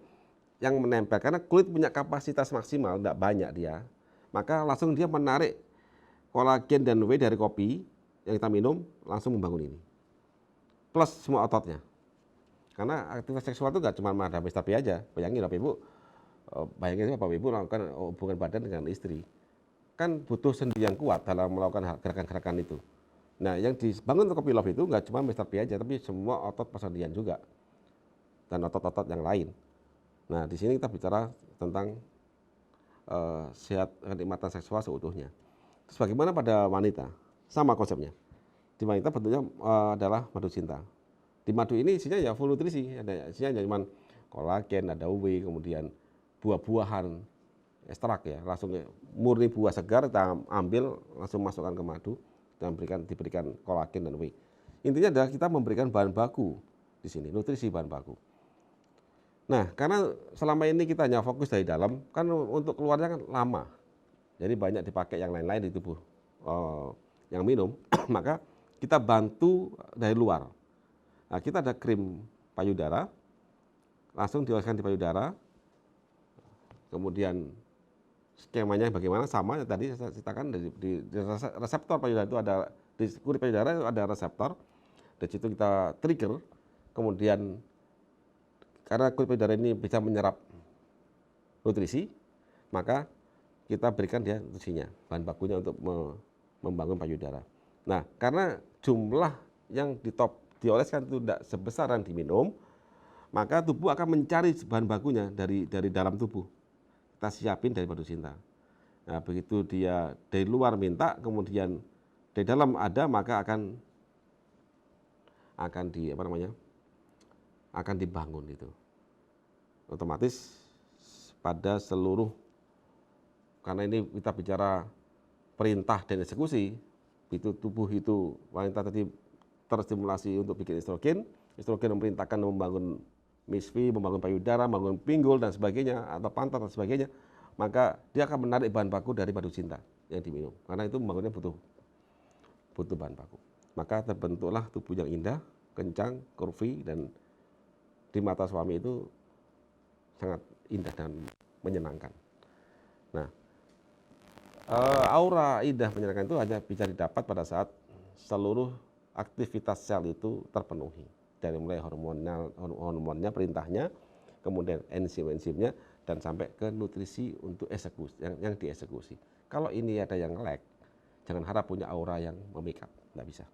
yang menempel. Karena kulit punya kapasitas maksimal, tidak banyak dia. Maka langsung dia menarik kolagen dan whey dari kopi yang kita minum, langsung membangun ini. Plus semua ototnya. Karena aktivitas seksual itu nggak cuma ada Mr. P aja. Bayangin Bapak Ibu, bayangin Bapak Ibu melakukan hubungan badan dengan istri. Kan butuh sendi yang kuat dalam melakukan gerakan-gerakan itu. Nah, yang dibangun untuk Kopi Love itu nggak cuma Mr. P aja, tapi semua otot persendian juga. Dan otot-otot yang lain. Nah, di sini kita bicara tentang sehat kenikmatan seksual seutuhnya. Terus bagaimana pada wanita? Sama konsepnya. Di wanita bentuknya adalah madu cinta. Di madu ini isinya ya full nutrisi, ada isinya cuma kolagen, ada whey, kemudian buah-buahan, ekstrak ya, langsung murni buah segar kita ambil langsung masukkan ke madu dan diberikan kolagen dan whey. Intinya adalah kita memberikan bahan baku di sini, nutrisi bahan baku. Nah, karena selama ini kita hanya fokus dari dalam, kan untuk keluarnya kan lama. Jadi banyak dipakai yang lain-lain di tubuh yang minum, maka kita bantu dari luar. Nah, kita ada krim payudara, langsung dioleskan di payudara, kemudian skemanya bagaimana sama ya, tadi saya ceritakan di reseptor payudara itu ada, di kulit payudara itu ada reseptor, dari situ kita trigger, kemudian karena kulit payudara ini bisa menyerap nutrisi, maka kita berikan dia nutrisinya, bahan bakunya untuk membangun payudara. Nah, karena jumlah yang dioleskan itu tidak sebesar yang diminum, maka tubuh akan mencari bahan bakunya dari dalam tubuh. Kita siapin dari madu cinta. Nah, begitu dia dari luar minta, kemudian dari dalam ada, maka akan dibangun itu. Otomatis pada seluruh, karena ini kita bicara perintah dan eksekusi, itu tubuh itu wanita tadi terstimulasi untuk bikin estrogen memerintahkan membangun misfi, membangun payudara, membangun pinggul dan sebagainya, atau pantat dan sebagainya, maka dia akan menarik bahan baku dari madu cinta yang diminum. Karena itu membangunnya butuh bahan baku. Maka terbentuklah tubuh yang indah, kencang, curvy, dan di mata suami itu sangat indah dan menyenangkan. Nah, aura indah menyenangkan itu hanya bisa didapat pada saat seluruh aktivitas sel itu terpenuhi. Dari mulai hormonnya, perintahnya, kemudian enzim-enzimnya, dan sampai ke nutrisi untuk eksekusi, yang dieksekusi. Kalau ini ada yang lag, jangan harap punya aura yang memikat, tidak bisa.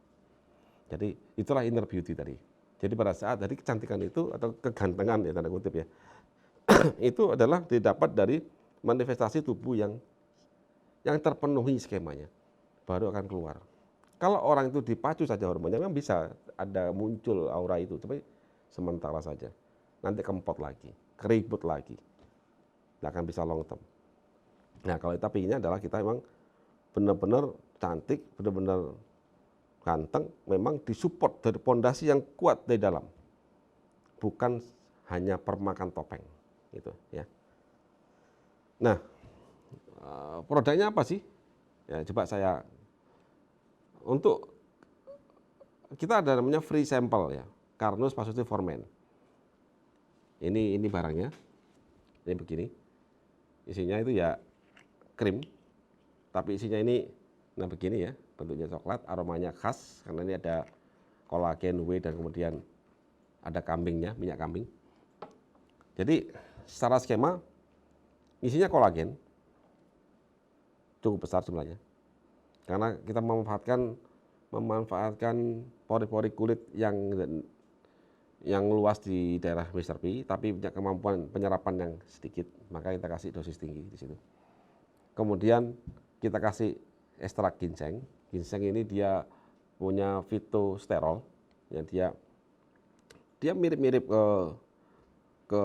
Jadi itulah inner beauty tadi. Jadi pada saat dari kecantikan itu atau kegantengan ya tanda kutip ya, itu adalah didapat dari manifestasi tubuh yang terpenuhi skemanya, baru akan keluar. Kalau orang itu dipacu saja hormonnya, memang bisa ada muncul aura itu, tapi sementara saja. Nanti kempot lagi, keribut lagi, nggak akan bisa long term. Nah, kalau tapi ini adalah kita memang benar-benar cantik, benar-benar ganteng, memang disupport dari pondasi yang kuat dari dalam, bukan hanya permakan topeng, gitu ya. Nah, produknya apa sih? Ya, coba saya. Untuk kita ada namanya free sample ya, Carnus Positive for Men. Ini barangnya, ini begini. Isinya itu ya krim, tapi isinya ini, nah begini ya, bentuknya coklat, aromanya khas karena ini ada kolagen, whey, dan kemudian ada kambingnya, minyak kambing. Jadi secara skema isinya kolagen, cukup besar jumlahnya. Karena kita memanfaatkan pori-pori kulit yang luas di daerah Mr. P, tapi punya kemampuan penyerapan yang sedikit, maka kita kasih dosis tinggi di situ. Kemudian kita kasih ekstrak ginseng. Ginseng ini dia punya fitosterol, yang dia mirip-mirip ke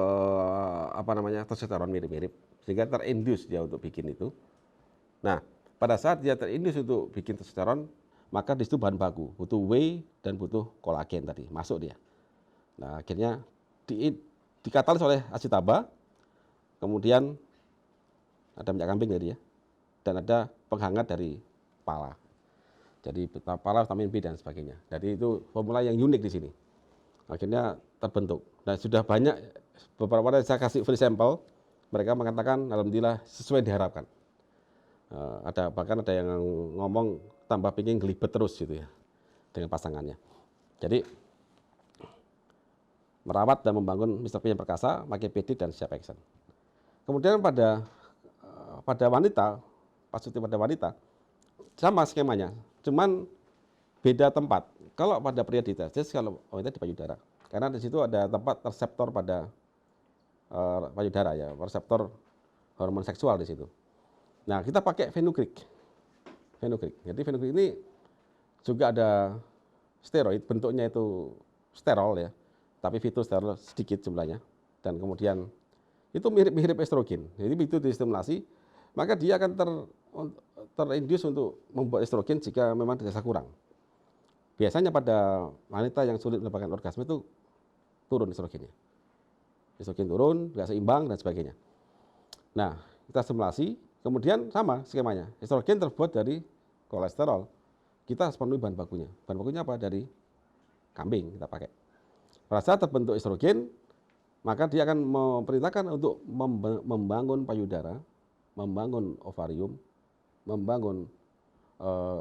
testosteron mirip-mirip, sehingga terindus dia untuk bikin itu. Nah, pada saat dia terindus untuk bikin testosteron, maka di situ bahan baku, butuh whey dan butuh kolagen tadi, masuk dia. Nah, akhirnya dikatalis oleh asitaba, kemudian ada minyak kambing tadi ya, dan ada penghangat dari pala. Jadi pala, vitamin B dan sebagainya. Jadi itu formula yang unik di sini. Akhirnya terbentuk. Dan sudah banyak beberapa kali saya kasih free sample, mereka mengatakan alhamdulillah sesuai diharapkan. Bahkan ada yang ngomong tambah pingin gelibet terus gitu ya dengan pasangannya. Jadi merawat dan membangun Mr. P yang perkasa, pakai PD dan siap action. Kemudian pada wanita, pasuti pada wanita, sama skemanya, cuman beda tempat. Kalau pada pria di testis, kalau wanita di payudara. Karena di situ ada tempat reseptor pada payudara ya, reseptor hormon seksual di situ. Nah, kita pakai fenugreek. Jadi fenugreek ini juga ada steroid, bentuknya itu sterol ya, tapi fitosterol sedikit jumlahnya. Dan kemudian itu mirip-mirip estrogen. Jadi begitu distimulasi, maka dia akan terindus untuk membuat estrogen jika memang dirasa kurang. Biasanya pada wanita yang sulit mendapatkan orgasme itu turun estrogennya. Estrogen turun, nggak seimbang dan sebagainya. Nah, kita stimulasi, kemudian sama skemanya. Estrogen terbuat dari kolesterol. Kita harus penuhi bahan bakunya. Bahan bakunya apa? Dari kambing kita pakai. Pada saat terbentuk estrogen, maka dia akan memerintahkan untuk membangun payudara, membangun ovarium, membangun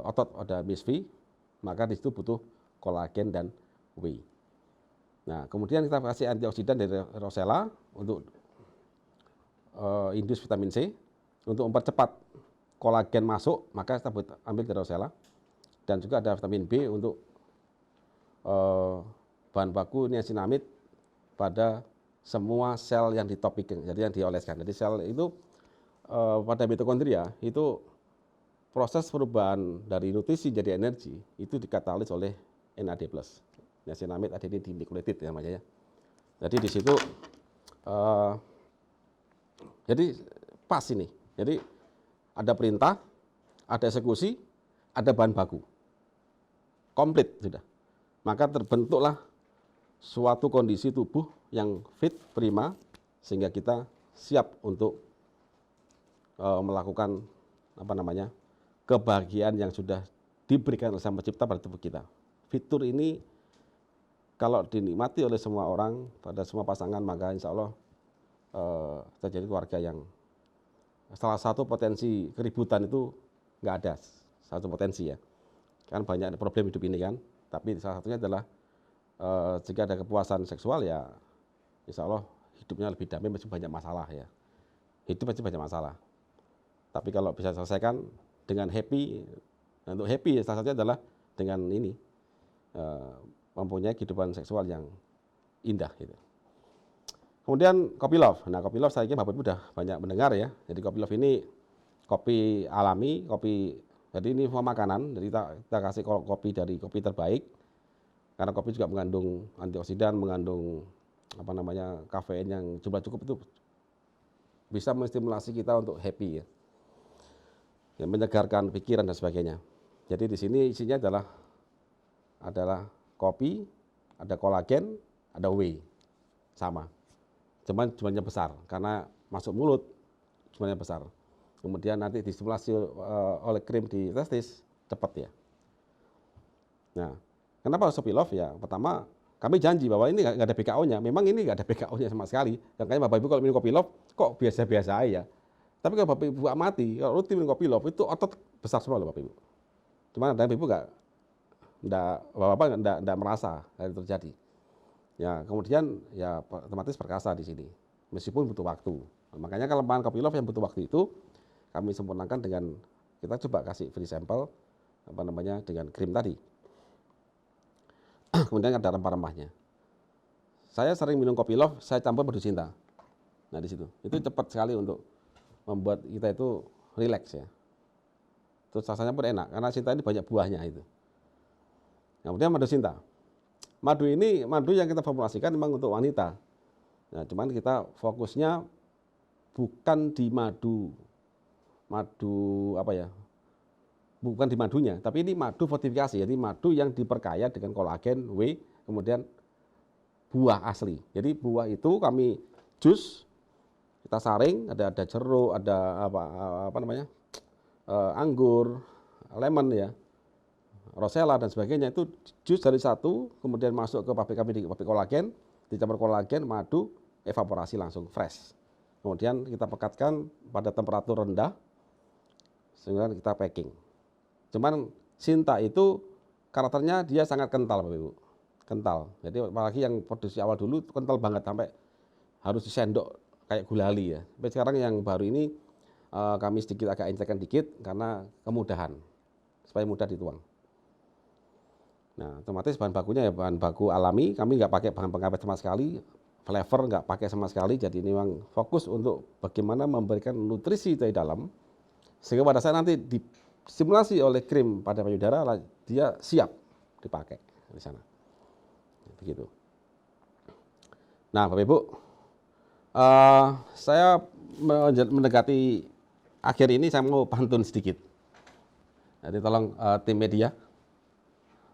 otot pada misfi, maka di situ butuh kolagen dan whey. Nah, kemudian kita kasih antioksidan dari rosella untuk indus vitamin C, untuk mempercepat kolagen masuk, maka kita ambil dari rosella, dan juga ada vitamin B untuk bahan baku niacinamide pada semua sel yang ditopiking, jadi yang dioleskan. Jadi sel itu pada mitokondria itu proses perubahan dari nutrisi jadi energi itu dikatalis oleh NAD+, niacinamide adenine dinukleotid namanya ya. Jadi di situ jadi pas ini. Jadi ada perintah, ada eksekusi, ada bahan baku. Komplit sudah. Maka terbentuklah suatu kondisi tubuh yang fit, prima, sehingga kita siap untuk melakukan kebahagiaan yang sudah diberikan oleh Sang Pencipta pada tubuh kita. Fitur ini kalau dinikmati oleh semua orang, pada semua pasangan, maka insya Allah terjadi keluarga yang salah satu potensi keributan itu nggak ada, satu potensi ya. Kan banyak problem hidup ini kan, tapi salah satunya adalah jika ada kepuasan seksual ya insya Allah hidupnya lebih damai, masih banyak masalah ya. Hidup masih banyak masalah. Tapi kalau bisa selesaikan dengan happy, untuk happy salah satunya adalah dengan ini, mempunyai kehidupan seksual yang indah gitu. Kemudian kopi love. Nah, kopi love saya kira Bapak Ibu sudah banyak mendengar ya. Jadi kopi love ini kopi alami, jadi ini semua makanan. Jadi kita kasih kopi dari kopi terbaik. Karena kopi juga mengandung antioksidan, mengandung kafein yang jumlah cukup, itu bisa menstimulasi kita untuk happy ya. Yang menyegarkan pikiran dan sebagainya. Jadi di sini isinya adalah kopi, ada kolagen, ada whey. Sama. Cuman jumlahnya besar karena masuk mulut jumlahnya besar. Kemudian nanti distimulasi oleh krim di testis cepat ya. Nah, kenapa harus kopi love ya? Pertama, kami janji bahwa ini nggak ada BKO-nya. Memang ini nggak ada BKO-nya sama sekali. Makanya Bapak Ibu kalau minum kopi love kok biasa-biasa aja. Tapi kalau Bapak Ibu amati, kalau rutin minum kopi love itu otot besar semua loh Bapak Ibu. Cuma ada Bapak Ibu nggak merasa hal itu terjadi. Ya, kemudian ya otomatis perkasa di sini. Meskipun butuh waktu. Makanya kelemahan kopi love yang butuh waktu itu kami sempurnakan dengan kita coba kasih free sample dengan krim tadi. Kemudian ada rempah-rempahnya. Saya sering minum kopi love, saya campur madu cinta. Nah, di situ. Itu cepat sekali untuk membuat kita itu rileks ya. Terus rasanya pun enak karena cinta ini banyak buahnya itu. Kemudian madu cinta. Madu ini madu yang kita formulasikan memang untuk wanita. Nah, cuman kita fokusnya bukan di bukan di madunya, tapi ini madu fortifikasi. Jadi madu yang diperkaya dengan kolagen, whey, kemudian buah asli. Jadi buah itu kami jus, kita saring, ada jeruk, ada anggur, lemon ya, rosella dan sebagainya, itu jus dari satu, kemudian masuk ke pabrik kami di pabrik kolagen, dicampur kolagen, madu, evaporasi langsung fresh. Kemudian kita pekatkan pada temperatur rendah, sehingga kita packing. Cuman Sinta itu karakternya dia sangat kental Bapak Ibu, kental. Jadi apalagi yang produksi awal dulu kental banget sampai harus disendok kayak gulali ya. Tapi sekarang yang baru ini kami sedikit agak encerkan dikit karena kemudahan supaya mudah dituang. Nah, otomatis bahan bakunya ya bahan baku alami, kami nggak pakai bahan pengawet sama sekali, flavor nggak pakai sama sekali. Jadi ini memang fokus untuk bagaimana memberikan nutrisi dari dalam, sehingga pada saat nanti distimulasi oleh krim pada payudara, dia siap dipakai di sana. Begitu. Nah, Bapak Ibu, saya mendekati akhir ini, saya mau pantun sedikit. Jadi tolong tim media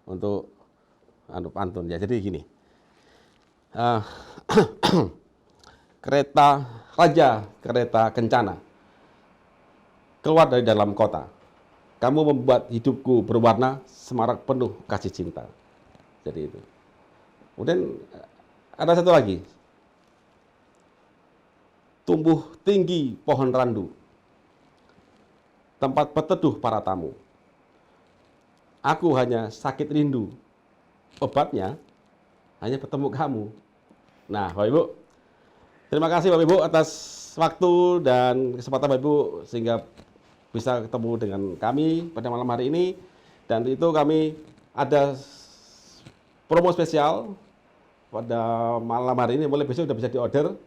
untuk pantun ya. Jadi gini, kereta kencana keluar dari dalam kota. Kamu membuat hidupku berwarna semarak penuh kasih cinta. Jadi itu. Kemudian ada satu lagi. Tumbuh tinggi pohon randu, tempat berteduh para tamu. Aku hanya sakit rindu, obatnya hanya bertemu kamu. Nah, Bapak Ibu, terima kasih Bapak Ibu atas waktu dan kesempatan Bapak Ibu sehingga bisa ketemu dengan kami pada malam hari ini. Dan itu kami ada promo spesial pada malam hari ini, mulai besok sudah bisa diorder.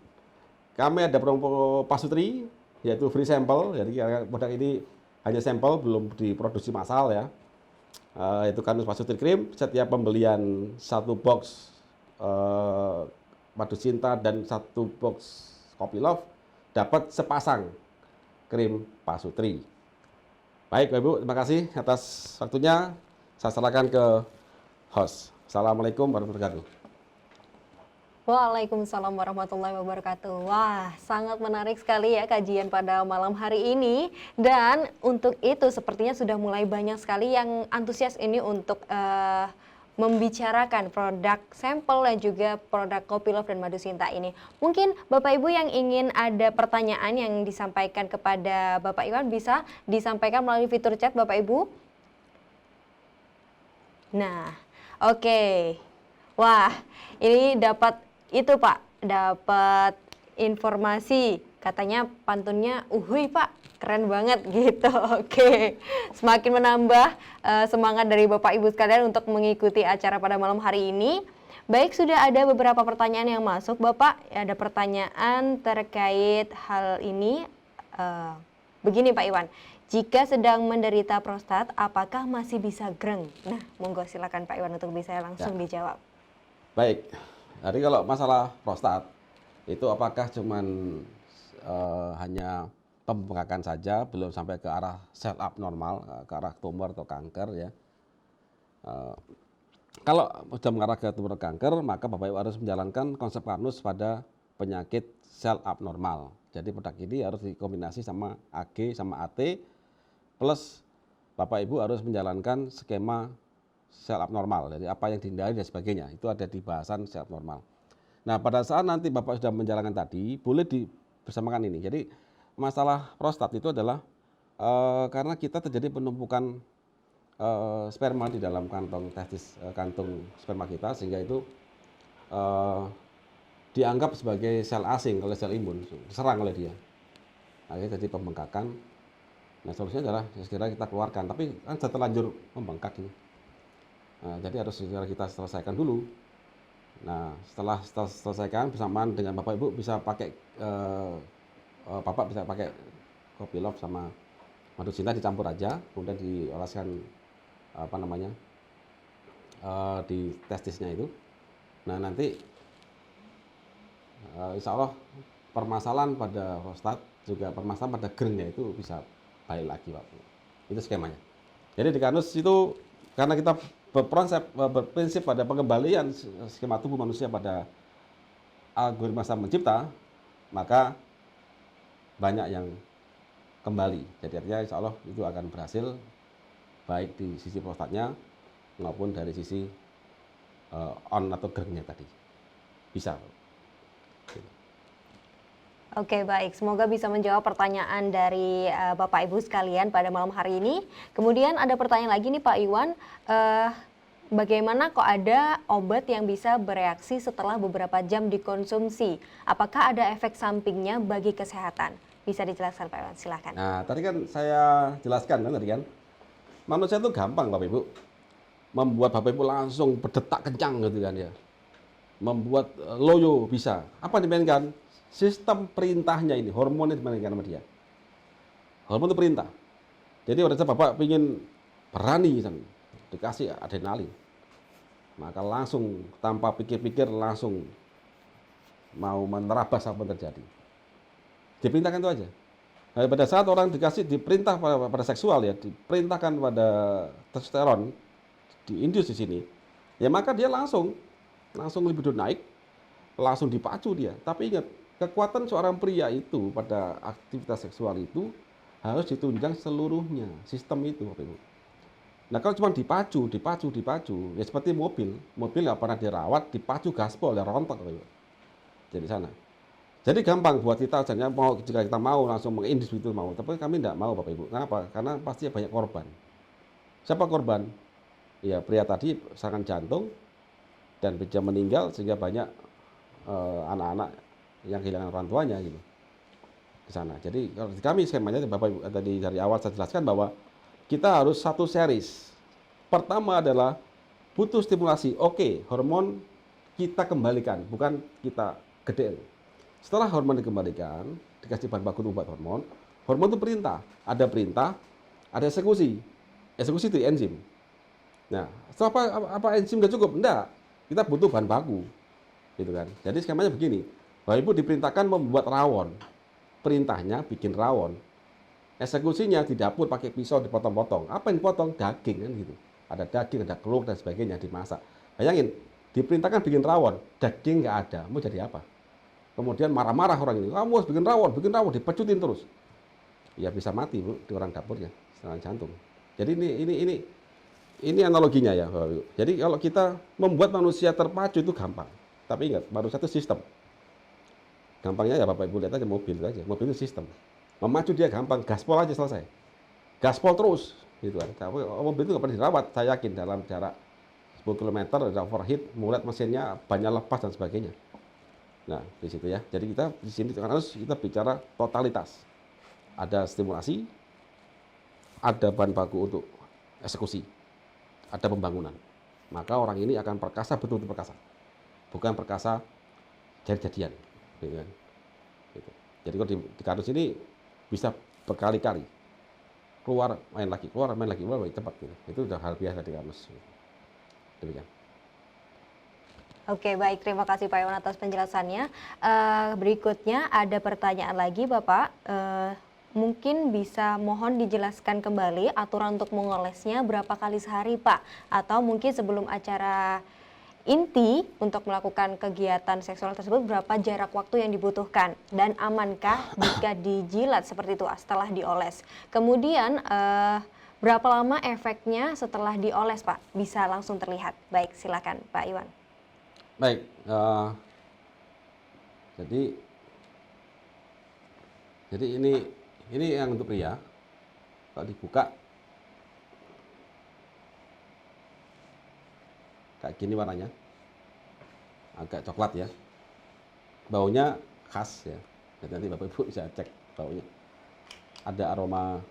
Kami ada promo pasutri, yaitu free sampel. Jadi produk ini hanya sampel, belum diproduksi massal ya. Itu Karnus Pasutri Krim. Setiap pembelian satu box madu cinta dan satu box Kopi Love dapat sepasang krim pasutri. Baik Bapak Ibu, terima kasih atas waktunya. Saya serahkan ke host. Assalamualaikum warahmatullahi wabarakatuh. Waalaikumsalam warahmatullahi wabarakatuh. Wah, sangat menarik sekali ya kajian pada malam hari ini. Dan untuk itu sepertinya sudah mulai banyak sekali yang antusias ini untuk membicarakan produk sampel dan juga produk Kopi Love dan Madu Sinta ini. Mungkin Bapak Ibu yang ingin ada pertanyaan yang disampaikan kepada Bapak Iwan bisa disampaikan melalui fitur chat Bapak Ibu. Nah, oke. Wah, ini dapat itu Pak, dapat informasi katanya pantunnya uhui Pak, keren banget gitu. Oke, semakin menambah semangat dari Bapak Ibu sekalian untuk mengikuti acara pada malam hari ini. Baik, sudah ada beberapa pertanyaan yang masuk Bapak. Ada pertanyaan terkait hal ini. Begini Pak Iwan, jika sedang menderita prostat, apakah masih bisa greng? Nah, monggo silakan Pak Iwan untuk bisa langsung dijawab. Baik, jadi kalau masalah prostat itu apakah cuman hanya pembengkakan saja, belum sampai ke arah sel abnormal, ke arah tumor atau kanker ya. Kalau sudah mengarah ke tumor kanker, maka Bapak Ibu harus menjalankan konsep Karnus pada penyakit sel abnormal. Jadi produk ini harus dikombinasi sama AG sama AT, plus Bapak Ibu harus menjalankan skema sel abnormal, jadi apa yang dihindari dan sebagainya, itu ada di bahasan sel abnormal. Nah, pada saat nanti Bapak sudah menjalankan tadi, boleh bersamakan ini. Jadi masalah prostat itu adalah karena kita terjadi penumpukan sperma di dalam kantong testis, kantung sperma kita, sehingga itu dianggap sebagai sel asing oleh sel imun, diserang oleh dia. Akhirnya jadi pembengkakan. Nah, solusinya adalah segera kita keluarkan, tapi kan sudah terlanjur membengkak ini. Nah, jadi harus segera kita selesaikan dulu. Nah, setelah selesaikan bersamaan dengan Bapak Ibu bisa pakai Bapak bisa pakai Kopi Love sama Madu Cinta dicampur aja, kemudian diolaskan di testisnya itu. Nah, nanti insya Allah permasalahan pada prostat juga permasalahan pada gerengnya itu bisa baik lagi Pak. Itu skemanya. Jadi di Karnus itu karena kita berprinsip pada pengembalian skema tubuh manusia pada algoritma Sang Pencipta, maka banyak yang kembali. Jadi artinya insya Allah itu akan berhasil baik di sisi prostatnya maupun dari sisi on atau gernya tadi. Bisa. Oke, baik. Semoga bisa menjawab pertanyaan dari Bapak Ibu sekalian pada malam hari ini. Kemudian ada pertanyaan lagi nih Pak Iwan, bagaimana kok ada obat yang bisa bereaksi setelah beberapa jam dikonsumsi? Apakah ada efek sampingnya bagi kesehatan? Bisa dijelaskan Pak Iwan, silakan. Nah, tadi kan saya jelaskan kan tadi kan, manusia itu gampang Bapak Ibu, membuat Bapak Ibu langsung berdetak kencang gitu kan ya, membuat loyo bisa. Apa yang dimainkan? Sistem perintahnya ini, hormon yang dimainkan sama dia. Hormon itu perintah. Jadi pada saat Bapak ingin berani, misalnya, dikasih adrenalin, maka langsung tanpa pikir-pikir langsung mau menerabas apa yang terjadi. Diperintahkan itu aja. Nah, pada saat orang dikasih diperintah pada seksual ya, diperintahkan pada testosteron, diindus di sini, ya maka dia langsung libido naik, langsung dipacu dia. Tapi ingat, kekuatan seorang pria itu pada aktivitas seksual itu harus ditunjang seluruhnya, sistem itu Bapak Ibu. Nah kalau cuma dipacu, ya seperti mobil nggak pernah dirawat, dipacu gaspol, ya rontok Bapak Ibu. Jadi sana. Jadi gampang buat kita, jika kita mau langsung mengindus itu mau, tapi kami tidak mau Bapak Ibu. Kenapa? Karena pasti banyak korban. Siapa korban? Ya pria tadi serangan jantung dan bisa meninggal sehingga banyak anak-anak yang kehilangan orang tuanya gitu ke sana. Jadi kalau kami skemanya Bapak Ibu tadi dari awal saya jelaskan bahwa kita harus satu series. Pertama adalah butuh stimulasi. Oke, hormon kita kembalikan, bukan kita gedein. Setelah hormon dikembalikan, dikasih bahan baku untuk buat hormon. Hormon itu perintah, ada eksekusi. Eksekusi itu enzim. Nah, setelah apa enzim sudah cukup? Enggak. Kita butuh bahan baku. Gitu kan. Jadi skemanya begini. Bapak Ibu diperintahkan membuat rawon. Perintahnya bikin rawon. Eksekusinya di dapur pakai pisau dipotong-potong. Apa yang dipotong? Daging kan gitu. Ada daging, ada telur dan sebagainya dimasak. Bayangin, diperintahkan bikin rawon, daging nggak ada, mau jadi apa? Kemudian marah-marah orang ini, kamu harus bikin rawon, dipecutin terus. Ya bisa mati Bu, di orang dapurnya, serangan jantung. Jadi ini analoginya ya Bapak Ibu. Jadi kalau kita membuat manusia terpacu itu gampang. Tapi ingat, manusia itu sistem. Gampangnya ya Bapak Ibu lihat aja mobil itu aja. Mobil itu sistem. Memacu dia gampang, gaspol aja selesai. Gaspol terus, gitu kan. Mobil itu nggak pernah dirawat, saya yakin dalam jarak 10 km ada overheat, mulet mesinnya banyak lepas dan sebagainya. Nah, di situ ya. Jadi kita di sini harus kita bicara totalitas. Ada stimulasi, ada bahan baku untuk eksekusi, ada pembangunan. Maka orang ini akan perkasa, betul-betul perkasa. Bukan perkasa jadi-jadian. Gitu kan. Gitu. Jadi kalau di kardus ini bisa berkali-kali keluar main lagi cepat gitu. Itu udah hal biasa di kardus. Demikian. Oke, baik. Terima kasih Pak Iwan atas penjelasannya. Berikutnya ada pertanyaan lagi Bapak. Mungkin bisa mohon dijelaskan kembali aturan untuk mengolesnya berapa kali sehari Pak? Atau mungkin sebelum acara inti untuk melakukan kegiatan seksual tersebut berapa jarak waktu yang dibutuhkan dan amankah jika dijilat seperti itu setelah dioles. Kemudian berapa lama efeknya setelah dioles Pak? Bisa langsung terlihat. Baik, silakan Pak Iwan. Baik, jadi ini yang untuk pria. Kalau dibuka kayak gini warnanya, agak coklat ya, baunya khas ya. Jadi nanti Bapak Ibu bisa cek baunya. Ada aroma,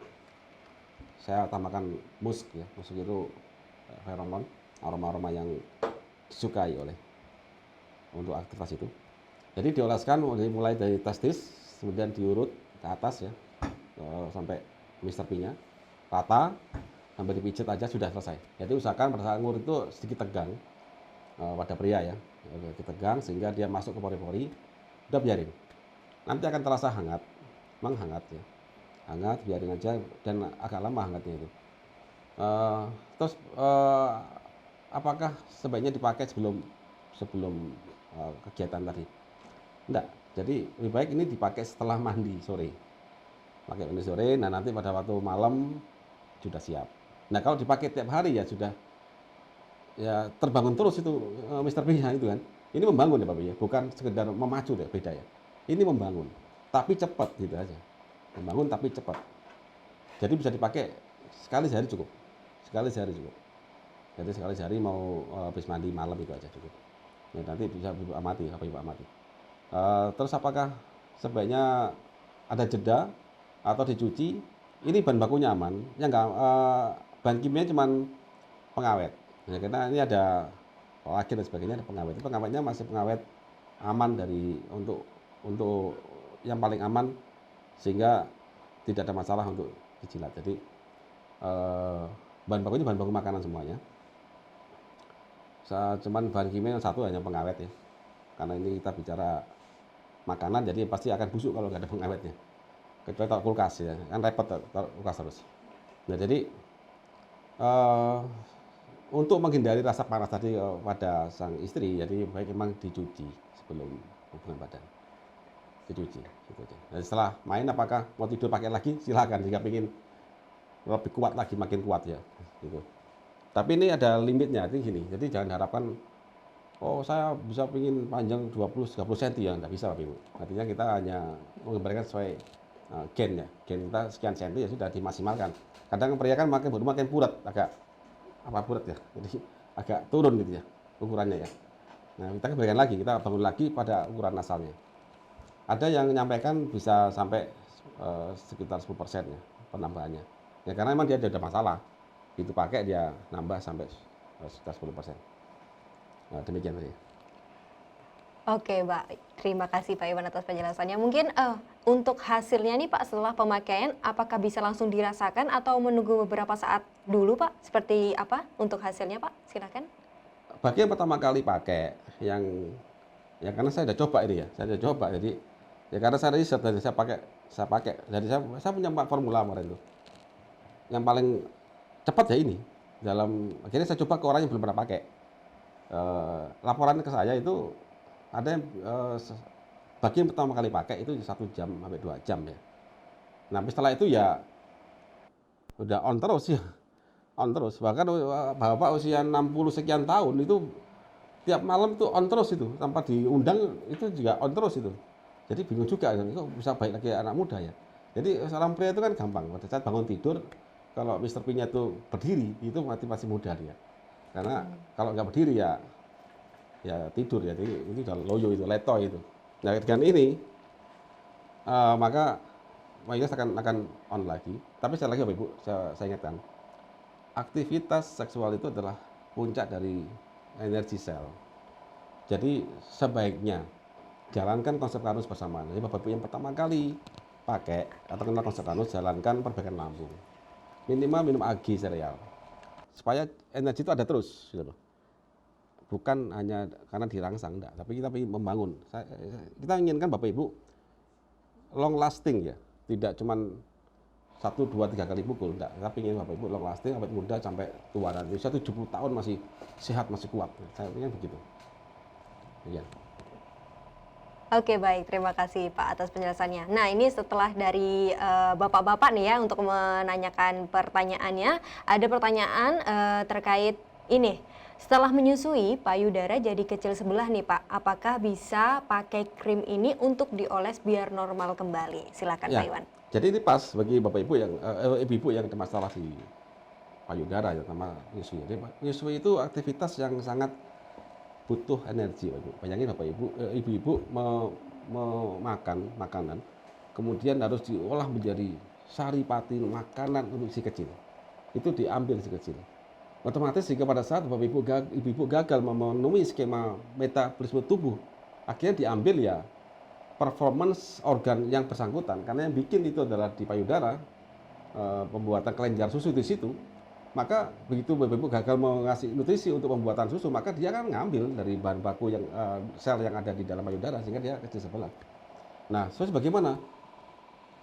saya tambahkan musk ya, musk itu feromon, aroma-aroma yang disukai oleh untuk aktivitas itu. Jadi dioleskan mulai dari testis, kemudian diurut ke atas ya, sampai Mr. P-nya, rata, sampai dipijat aja sudah selesai. Jadi usahakan pada saat ngurut itu sedikit tegang pada pria ya, sedikit tegang sehingga dia masuk ke pori-pori. Udah biarin, nanti akan terasa hangat, memang hangat ya, hangat biarin aja dan agak lama hangatnya itu. Terus apakah sebaiknya dipakai sebelum kegiatan tadi? Enggak, jadi lebih baik ini dipakai setelah mandi sore. Pakai mandi sore, nah nanti pada waktu malam sudah siap. Nah kalau dipakai tiap hari ya sudah ya terbangun terus itu Mr. P-nya itu kan. Ini membangun ya Bapak ya, bukan sekedar memacu ya, beda ya. Ini membangun, tapi cepat gitu aja. Membangun tapi cepat. Jadi bisa dipakai sekali sehari cukup. Sekali sehari cukup. Jadi sekali sehari mau habis mandi malam itu aja cukup. Ya, nanti bisa Ibu amati, apa Ibu amati. Terus apakah sebaiknya ada jeda atau dicuci? Ini bahan bakunya aman, yang enggak bahan kimia cuman pengawet. Ya, karena ini ada kolagen dan sebagainya, ada pengawet. Pengawetnya masih pengawet aman dari untuk yang paling aman sehingga tidak ada masalah untuk dijilat. Jadi bahan bakunya bahan baku makanan semuanya. Cuman bahan kimia yang satu hanya pengawet ya. Karena ini kita bicara makanan, jadi pasti akan busuk kalau nggak ada pengawetnya. Kecuali taruh kulkas ya, kan repot taruh kulkas terus. Nah jadi untuk menghindari rasa panas tadi pada sang istri, jadi baik memang dicuci sebelum hubungan badan. Dicuci. Gitu aja. Dan setelah main apakah mau tidur pakai lagi? Silakan jika ingin lebih kuat lagi, makin kuat ya. Gitu. Tapi ini ada limitnya, jadi gini. Jadi jangan harapkan, oh saya bisa pingin panjang 20-30 cm ya, nggak bisa Bapak Ibu. Artinya kita hanya menggambarkan sesuai gen ya. Gen kita sekian senti ya sudah dimaksimalkan. Kadang pria kan makin baru makin bulat, agak apa bulat ya. Jadi agak turun gitu ya ukurannya ya. Nah kita kembalikan lagi, kita bangun lagi pada ukuran asalnya. Ada yang menyampaikan bisa sampai sekitar 10% ya penambahannya. Ya karena memang dia ada masalah. Itu pakai dia nambah sampai sekitar 10%. Nah, demikian tadi. Oke, Pak. Terima kasih Pak Iwan atas penjelasannya. Mungkin untuk hasilnya nih Pak setelah pemakaian, apakah bisa langsung dirasakan atau menunggu beberapa saat dulu Pak? Seperti apa untuk hasilnya Pak? Silakan. Bagi yang pertama kali pakai, yang ya karena saya sudah coba ini ya, saya sudah coba. Jadi ya karena saya riset dan saya pakai. Jadi saya punya 4 formula kemarin itu. Yang paling cepat ya ini. Akhirnya saya coba ke orang yang belum pernah pakai. Laporan ke saya itu ada yang bagi yang pertama kali pakai itu 1 jam sampai 2 jam ya. Nah, setelah itu ya udah on terus ya. On terus. Bahkan Bapak usia 60 sekian tahun itu tiap malam itu on terus itu, tanpa diundang itu juga on terus itu. Jadi bingung juga, kok bisa baik lagi anak muda ya. Jadi seorang pria itu kan gampang, pada saat bangun tidur, kalau Mr. P-nya itu berdiri, itu masih muda dia. Karena kalau nggak berdiri ya tidur ya, jadi itu udah loyo itu, letoy itu. Nah dengan ini maka mayoritas akan on lagi. Tapi sekali lagi Bapak Ibu, saya ingatkan, aktivitas seksual itu adalah puncak dari energi sel. Jadi sebaiknya jalankan konsep Karnus bersamaan. Jadi Bapak Ibu yang pertama kali pakai atau kenal konsep Karnus, jalankan perbaikan lambung. Minimal minum AG sereal. Supaya energi itu ada terus gitu loh. Bukan hanya karena dirangsang, enggak, tapi kita ingin membangun. Kita inginkan Bapak Ibu long lasting ya, tidak cuman 1, 2, 3 kali pukul, enggak. Tapi ingin Bapak Ibu long lasting, awet muda sampai tua nanti. Usia 70 tahun masih sehat, masih kuat. Saya ingin begitu. Ya. Oke, baik. Terima kasih Pak atas penjelasannya. Nah, ini setelah dari Bapak-bapak nih ya untuk menanyakan pertanyaannya, ada pertanyaan terkait ini. Setelah menyusui, payudara jadi kecil sebelah nih Pak. Apakah bisa pakai krim ini untuk dioles biar normal kembali? Silakan Ya. Pak Iwan. Jadi ini pas bagi Bapak Ibu yang ibu-ibu yang ada masalah di payudara ya, sama menyusui. Jadi menyusui itu aktivitas yang sangat butuh energi Bapak Ibu. Bayangin Bapak Ibu, ibu-ibu memakan makanan, kemudian harus diolah menjadi saripati makanan untuk si kecil. Itu diambil si kecil. Otomatis jika pada saat Bapak Ibu gagal memenuhi skema metabolisme tubuh, akhirnya diambil ya performance organ yang bersangkutan, karena yang bikin itu adalah di payudara, pembuatan kelenjar susu di situ. Maka begitu Bapak Ibu gagal mengasih nutrisi untuk pembuatan susu, maka dia akan ngambil dari bahan baku yang sel yang ada di dalam payudara sehingga dia kecil sebelah. Nah, terus bagaimana?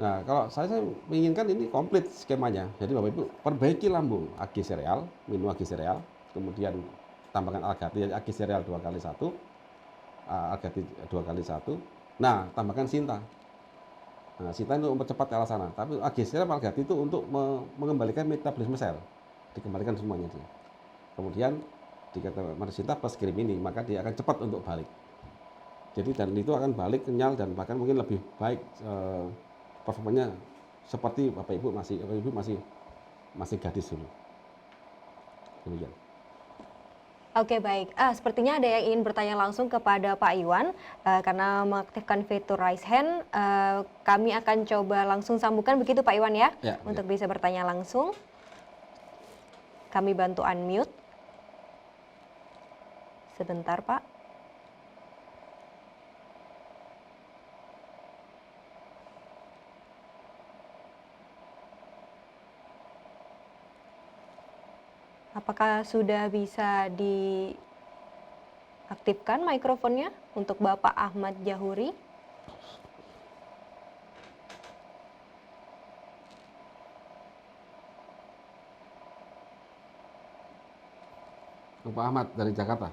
Nah, kalau saya menginginkan ini komplit skemanya. Jadi Bapak Ibu perbaiki lambung, AG sereal, minum AG sereal, kemudian tambahkan algati, AG sereal 2 kali 1, algati 2 kali 1. Nah, tambahkan Sinta. Nah, Sinta itu mempercepat ke arah sana. Tapi AG sereal algati itu untuk mengembalikan metabolisme sel. dikembalikan semuanya dia. Kemudian jika Mari Sinta pas kirim ini, maka dia akan cepat untuk balik. Jadi dan itu akan balik kenyal dan bahkan mungkin lebih baik performanya seperti Bapak Ibu masih gadis dulu. Demikian. Oke, baik. Sepertinya ada yang ingin bertanya langsung kepada Pak Iwan. Karena mengaktifkan fitur raise hand, kami akan coba langsung sambungkan begitu Pak Iwan ya, untuk bisa bertanya langsung. Kami bantu unmute. Sebentar Pak. Apakah sudah bisa diaktifkan mikrofonnya untuk Bapak Ahmad Jahuri? Bapak Ahmad dari Jakarta.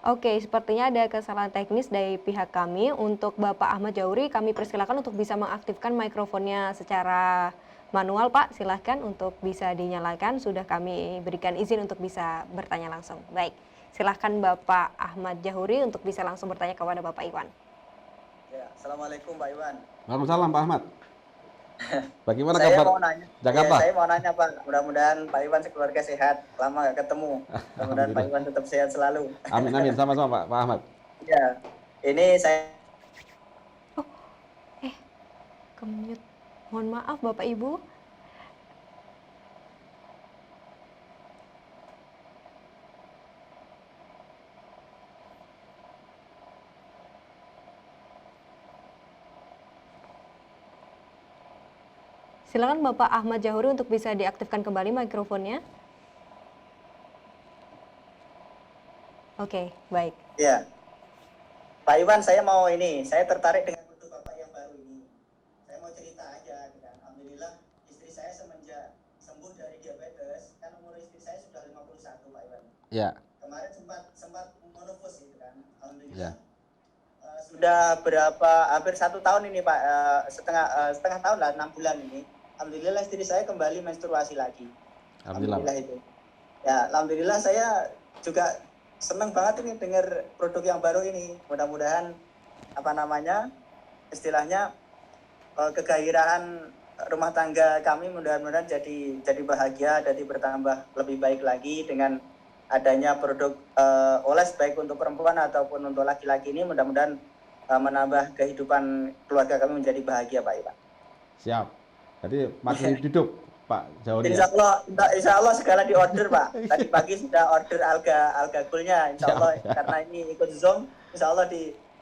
Oke, sepertinya ada kesalahan teknis dari pihak kami. Untuk Bapak Ahmad Jahuri, kami persilakan untuk bisa mengaktifkan mikrofonnya secara manual, Pak. Silahkan untuk bisa dinyalakan. Sudah kami berikan izin untuk bisa bertanya langsung. Baik, silahkan Bapak Ahmad Jahuri untuk bisa langsung bertanya kepada Bapak Iwan. Ya, Assalamualaikum Pak Iwan. Waalaikumsalam Pak Ahmad. Bagaimana Saya kabar mau nanya, Jakarta? saya mau nanya Pak, mudah-mudahan Pak Iwan sekeluarga sehat, lama nggak ketemu. Mudah-mudahan Pak Iwan tetap sehat selalu. Amin, amin, sama-sama Pak Ahmad. Ya, ini saya Kemute. Mohon maaf Bapak Ibu. Silakan Bapak Ahmad Jahuri untuk bisa diaktifkan kembali mikrofonnya. Oke, baik. ya. Pak Iwan, saya mau saya tertarik dengan produk Bapak yang baru ini. Saya mau cerita aja, kan. Alhamdulillah istri saya semenjak sembuh dari diabetes, kan umur istri saya sudah 51 Pak Iwan. Ya. Kemarin sempat menopause gitu kan. Ya. Alhamdulillah. Sudah hampir 1 tahun ini Pak, setengah tahun lah, 6 bulan ini. Alhamdulillah istri saya kembali menstruasi lagi. Alhamdulillah itu. Ya, alhamdulillah saya juga senang banget ini dengar produk yang baru ini. Mudah-mudahan istilahnya kegairahan rumah tangga kami mudah-mudahan jadi bahagia, jadi bertambah lebih baik lagi dengan adanya produk oles baik untuk perempuan ataupun untuk laki-laki ini. Mudah-mudahan menambah kehidupan keluarga kami menjadi bahagia Pak Iwan. Siap. Jadi makin hidup Pak Jahuri. Insya Allah segala diorder Pak. Tadi pagi sudah order alga gulnya. Insya Allah karena ini ikut Zoom, Insya Allah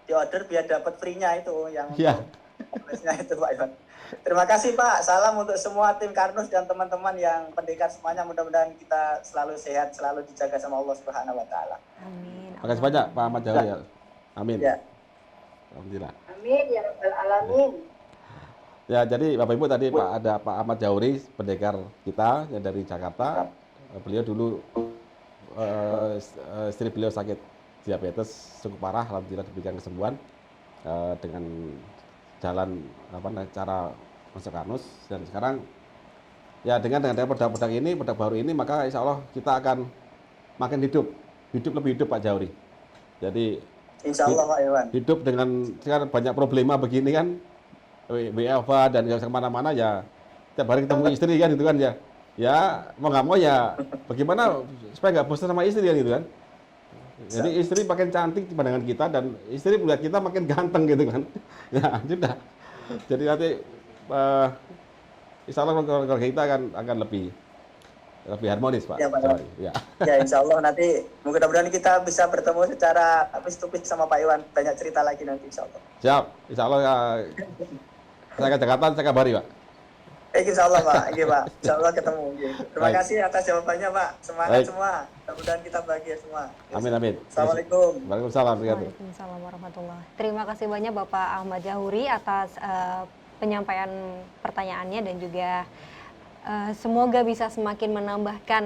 diorder biar dapat free-nya itu yang itu Pak Iwan. Terima kasih Pak. Salam untuk semua tim Karnus dan teman-teman yang pendekar semuanya. Mudah-mudahan kita selalu sehat, selalu dijaga sama Allah Subhanahu Wa Taala. Amin. Terima kasih banyak Pak Ahmad Jahuri. Ya. Amin. Ya. Alhamdulillah. Amin ya rabbal alamin. Ya, jadi Bapak Ibu tadi ada Pak Ahmad Jahuri, pendekar kita yang dari Jakarta. Beliau dulu istri beliau sakit diabetes cukup parah, alhamdulillah diberikan kesembuhan dengan jalan cara masuk Karnus, dan sekarang ya dengan produk-produk ini, produk baru ini, maka insya Allah kita akan makin lebih hidup Pak Jahuri. Jadi insya Allah Pak Iwan. Hidup dengan sekarang banyak problema begini kan, WFA dan kemana-mana ya, tiap hari ketemu istri kan gitu kan ya. Ya mau nggak mau ya bagaimana supaya nggak bosan sama istri kan gitu kan. Jadi istri makin cantik di pandangan kita dan istri melihat kita makin ganteng gitu kan. Ya sudah. Jadi nanti insya Allah keluarga kita akan lebih harmonis Pak. Ya, Pak. Ya. Ya insya Allah nanti mudah-mudahan kita bisa bertemu secara face-to-face sama Pak Iwan. Banyak cerita lagi nanti insya Allah. Siap. Insya Allah saya ke Jakarta, saya kabari Pak. Insya Allah Pak, iya Pak. Insya Allah ketemu. Terima Baik. kasih atas jawabannya Pak. Semangat Baik. semua. Mudah-mudahan kita bahagia semua. Amin, amin. Assalamualaikum. Waalaikumsalam. Waalaikumsalam warahmatullahi. Terima kasih banyak Bapak Ahmad Jahuri atas penyampaian pertanyaannya dan juga semoga bisa semakin menambahkan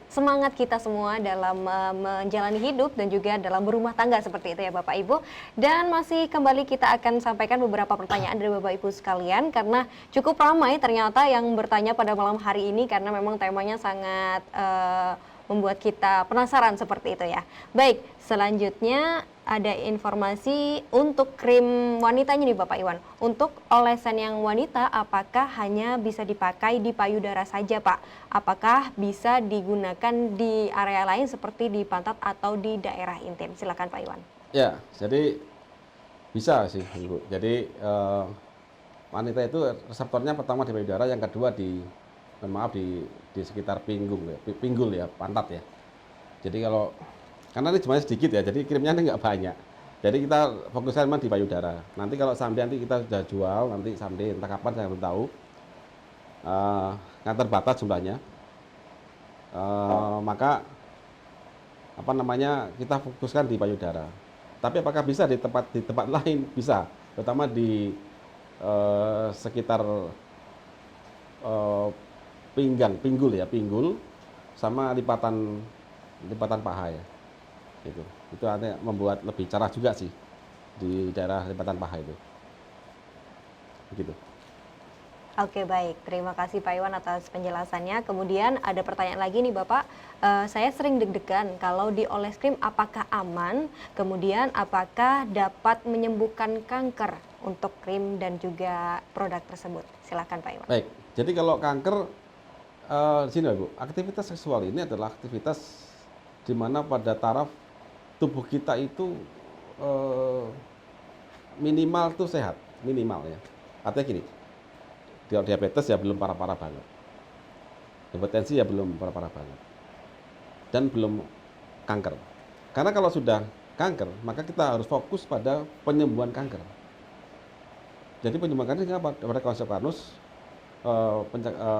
semangat kita semua dalam menjalani hidup dan juga dalam berumah tangga seperti itu ya Bapak Ibu. Dan masih kembali kita akan sampaikan beberapa pertanyaan dari Bapak Ibu sekalian karena cukup ramai ternyata yang bertanya pada malam hari ini karena memang temanya sangat membuat kita penasaran seperti itu ya. Baik, selanjutnya ada informasi untuk krim wanitanya nih Bapak Iwan. Untuk olesan yang wanita apakah hanya bisa dipakai di payudara saja Pak? Apakah bisa digunakan di area lain seperti di pantat atau di daerah intim? Silakan Pak Iwan. Ya, jadi bisa sih Ibu. Jadi wanita itu reseptornya pertama di payudara, yang kedua di sekitar pinggul ya, pantat ya. Jadi karena ini jumlahnya sedikit ya, jadi krimnya ini nggak banyak. Jadi kita fokuskan memang di payudara. Nanti kalau someday nanti kita sudah jual, nanti someday entah kapan saya belum tahu, nggak terbatas jumlahnya. Maka kita fokuskan di payudara. Tapi apakah bisa di tempat lain? Bisa, terutama di sekitar pinggul sama lipatan paha ya. Itu artinya membuat lebih cerah juga sih di daerah lipatan paha itu. Begitu. Oke baik, terima kasih Pak Iwan atas penjelasannya. Kemudian ada pertanyaan lagi nih Bapak, saya sering deg-degan kalau dioles krim apakah aman, kemudian apakah dapat menyembuhkan kanker untuk krim dan juga produk tersebut. Silakan Pak Iwan. Baik, jadi kalau kanker di sini Bu, aktivitas seksual ini adalah aktivitas di mana pada taraf tubuh kita itu minimal tuh sehat, minimal ya. Artinya gini, diabetes ya belum parah-parah banget, hipertensi ya belum parah-parah banget, dan belum kanker. Karena kalau sudah kanker, maka kita harus fokus pada penyembuhan kanker. Jadi penyembuhan kanker apa? Pada konsep Karnus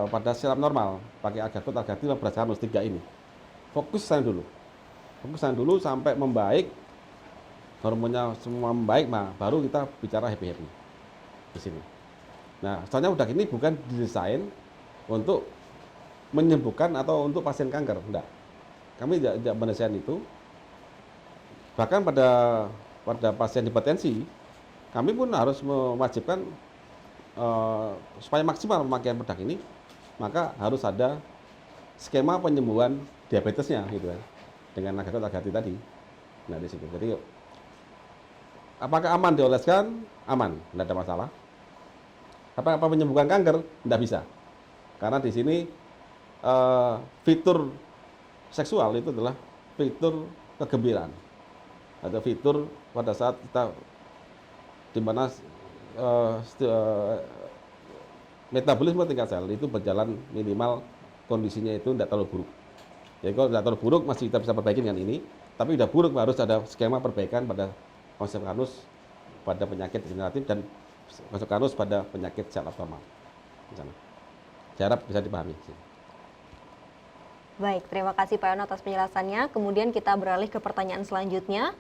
pada secara normal pakai agatot, agatil, beras Karnus 3 ini. Fokus sana dulu sampai membaik, hormonnya semua membaik, nah baru kita bicara happy di sini. Nah, soalnya udah ini bukan didesain untuk menyembuhkan atau untuk pasien kanker, enggak. Kami tidak mendesain itu. Bahkan pada pasien hipertensi, kami pun harus mewajibkan supaya maksimal pemakaian produk ini, maka harus ada skema penyembuhan diabetesnya gitu kan, dengan agatot agatil tadi. Nah di situ. Jadi apakah aman dioleskan? Aman, tidak ada masalah. Apa menyembuhkan kanker? Tidak bisa. Karena di sini fitur seksual itu adalah fitur kegembiraan atau fitur pada saat kita di mana metabolisme tingkat sel itu berjalan minimal kondisinya itu tidak terlalu buruk. Jadi kalau tidak terlalu buruk masih kita bisa perbaiki dengan ini, tapi sudah buruk harus ada skema perbaikan pada konsep Karnus pada penyakit degeneratif dan konsep Karnus pada penyakit sel abnormal. Saya harap bisa dipahami. Baik, terima kasih Pak Yono atas penjelasannya. Kemudian kita beralih ke pertanyaan selanjutnya.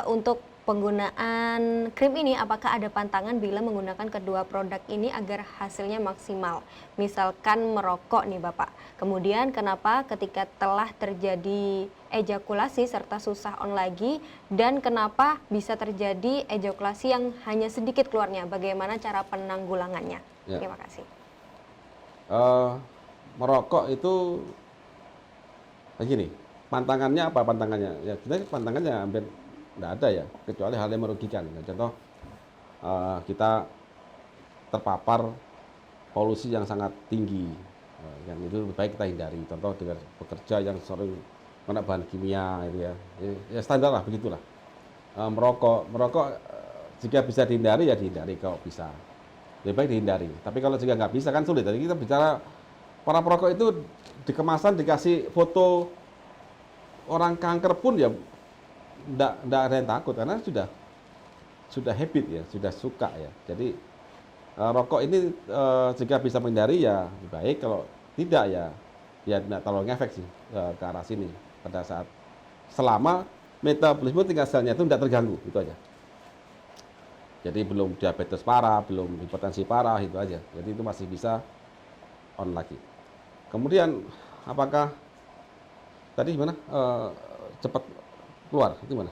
Untuk penggunaan krim ini, apakah ada pantangan bila menggunakan kedua produk ini agar hasilnya maksimal? Misalkan merokok nih Bapak. Kemudian kenapa ketika telah terjadi ejakulasi serta susah on lagi, dan kenapa bisa terjadi ejakulasi yang hanya sedikit keluarnya? Bagaimana cara penanggulangannya? Ya. Terima kasih. Merokok itu begini, pantangannya apa pantangannya? Ya sebenarnya pantangannya hampir tidak ada ya, kecuali hal yang merugikan. Contoh kita terpapar polusi yang sangat tinggi, yang itu lebih baik kita hindari. Contoh dengan bekerja yang sering kena bahan kimia, gitu ya. Ya standar lah, begitulah. Merokok jika bisa dihindari ya dihindari kalau bisa. Lebih baik dihindari. Tapi kalau juga nggak bisa kan sulit. Jadi kita bicara para perokok itu di kemasan dikasih foto orang kanker pun ya tidak ada yang takut karena sudah habit ya, sudah suka ya. Jadi rokok ini jika bisa menghindari ya lebih baik, kalau tidak ya tidak terlalu ngefek sih ke arah sini pada saat selama metabolisme tingkat selnya itu tidak terganggu, itu aja. Jadi belum diabetes parah, belum hipertensi parah, itu aja. Jadi itu masih bisa on lagi. Kemudian apakah tadi gimana? Cepat keluar, itu gimana?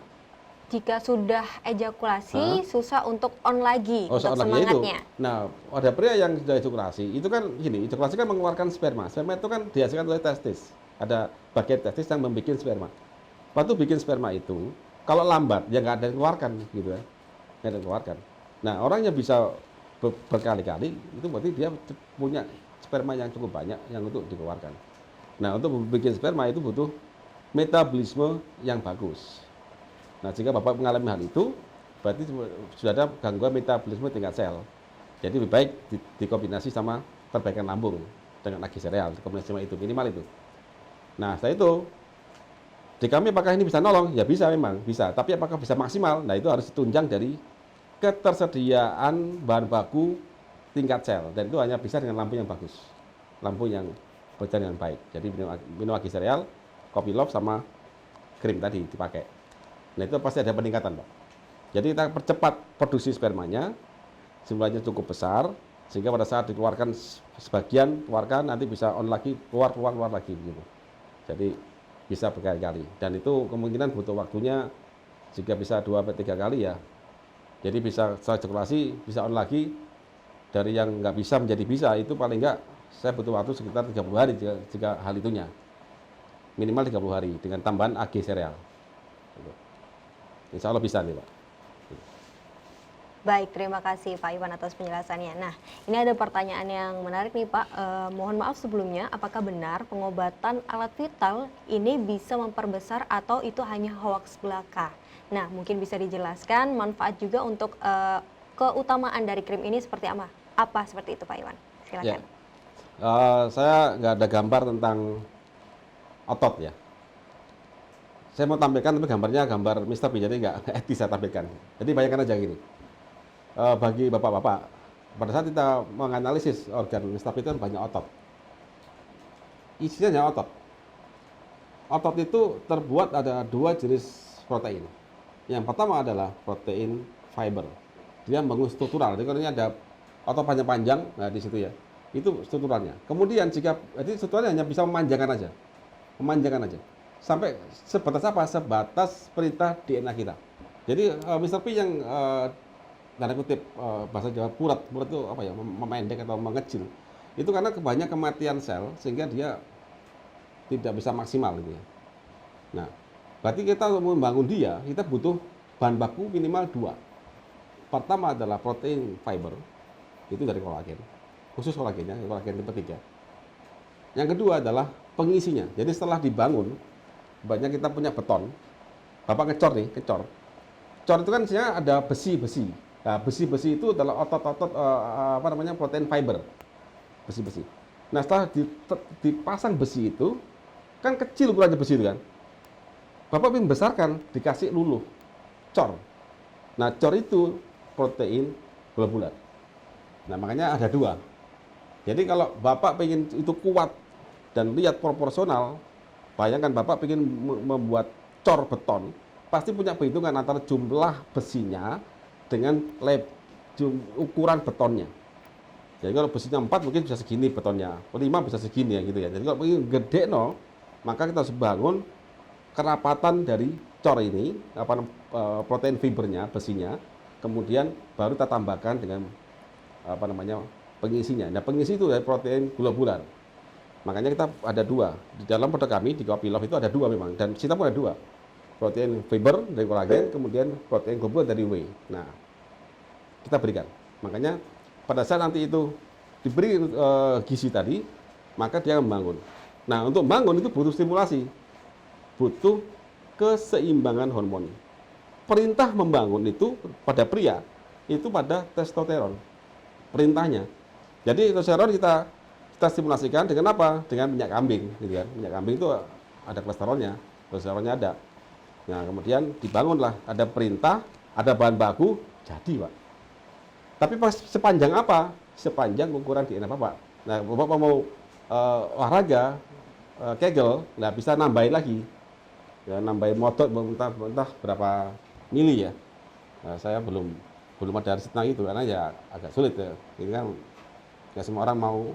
Jika sudah ejakulasi, susah untuk on lagi, Oh, untuk on lagi itu. semangatnya. Nah, ada pria yang sudah ejakulasi, itu kan gini, ejakulasi kan mengeluarkan sperma. Sperma itu kan dihasilkan oleh testis. Ada bagian testis yang membuat sperma. Waktu bikin sperma itu, kalau lambat, ya nggak ada yang keluarkan, gitu ya. Nggak ada yang keluarkan. Nah, orang yang bisa berkali-kali, itu berarti dia punya sperma yang cukup banyak yang untuk dikeluarkan. Nah, untuk bikin sperma itu butuh metabolisme yang bagus. Nah, jika Bapak mengalami hal itu, berarti sudah ada gangguan metabolisme tingkat sel. Jadi lebih baik dikombinasi sama perbaikan lambung dengan agi sereal, kombinasi sama itu, minimal itu. Nah, setelah itu, di kami apakah ini bisa nolong? Ya bisa memang, bisa. Tapi apakah bisa maksimal? Nah, itu harus ditunjang dari ketersediaan bahan baku tingkat sel. Dan itu hanya bisa dengan lampu yang bagus. Lampu yang berjalan dengan baik. Jadi minum agi sereal, kopi love, sama krim tadi dipakai. Nah, itu pasti ada peningkatan, Pak. Jadi kita percepat produksi spermanya, jumlahnya cukup besar, sehingga pada saat dikeluarkan sebagian, keluarkan, nanti bisa on lagi, keluar lagi, gitu. Jadi bisa berkali-kali. Dan itu kemungkinan butuh waktunya, jika bisa 2-3 kali ya. Jadi bisa setelah ejakulasi, bisa on lagi, dari yang nggak bisa menjadi bisa, itu paling nggak, saya butuh waktu sekitar 30 hari jika hal itunya. Minimal 30 hari, dengan tambahan AG sereal. Insya Allah bisa nih, Pak. Baik, terima kasih Pak Iwan atas penjelasannya. Nah, ini ada pertanyaan yang menarik nih Pak. Mohon maaf sebelumnya, apakah benar pengobatan alat vital ini bisa memperbesar atau itu hanya hoaks belaka? Nah, mungkin bisa dijelaskan manfaat juga untuk keutamaan dari krim ini seperti apa? Apa seperti itu Pak Iwan? Silakan. Ya. Saya nggak ada gambar tentang otot ya. Saya mau tampilkan tapi gambarnya gambar Mr. P, jadi nggak etis saya tampilkan. Jadi bayangkan aja gini, bagi bapak-bapak, pada saat kita menganalisis organ Mr. P itu kan banyak otot. Isinya hanya otot. Otot itu terbuat ada 2 jenis protein. Yang pertama adalah protein fiber. Dia membangun struktural. Jadi kalau ini ada otot panjang-panjang, nah di situ ya, itu strukturalnya. Kemudian jadi strukturalnya hanya bisa memanjangkan aja. Sampai sebatas apa? Sebatas perintah DNA kita. Jadi Mr. P yang tanda kutip bahasa Jawa purat itu apa ya? Memendek atau mengecil. Itu karena banyak kematian sel sehingga dia tidak bisa maksimal gitu ya. Nah, berarti kita untuk membangun dia, kita butuh bahan baku minimal 2. Pertama adalah protein fiber. Itu dari kolagen. Khusus kolagennya, kolagen tipe 3. Yang kedua adalah pengisinya. Jadi setelah dibangun, banyak kita punya beton. Bapak ngecor. Cor itu kan sebenarnya ada besi-besi. Nah, besi-besi itu adalah otot-otot protein fiber. Besi-besi. Nah, setelah dipasang besi itu, kan kecil ukurannya besi itu kan. Bapak ingin membesarkan, dikasih luluh. Cor. Nah, cor itu protein globular. Nah, makanya ada 2. Jadi kalau Bapak ingin itu kuat dan lihat proporsional, bayangkan Bapak ingin membuat cor beton, pasti punya perhitungan antara jumlah besinya dengan ukuran betonnya. Jadi kalau besinya 4 mungkin bisa segini betonnya, 5 bisa segini ya gitu ya. Jadi kalau ingin gede maka kita harus bangun kerapatan dari cor ini, protein fibernya, besinya, kemudian baru kita tambahkan dengan pengisinya. Nah, pengisi itu dari protein globular. Makanya kita ada 2. Di dalam produk kami, di Kopi Love itu ada 2 memang. Dan kita pun ada 2. Protein fiber dari kolagen, kemudian protein globular dari whey. Nah, kita berikan. Makanya pada saat nanti itu diberi gizi tadi, maka dia membangun. Nah, untuk membangun itu butuh stimulasi. Butuh keseimbangan hormon. Perintah membangun itu pada pria, itu pada testosteron. Perintahnya. Jadi testosteron kita stimulasikan dengan apa? Dengan minyak kambing, gitu kan. Minyak kambing itu ada kolesterolnya, testosteronnya ada. Nah, kemudian dibangunlah, ada perintah, ada bahan baku, jadi Pak. Tapi sepanjang apa? Sepanjang ukuran DNA Bapak. Nah, Bapak mau olahraga, kegel, nah bisa nambahin lagi. Ya, nambahin motor, entah berapa mili ya. Nah, saya belum ada riset tentang itu, karena ya agak sulit ya. Ini kan, ya semua orang mau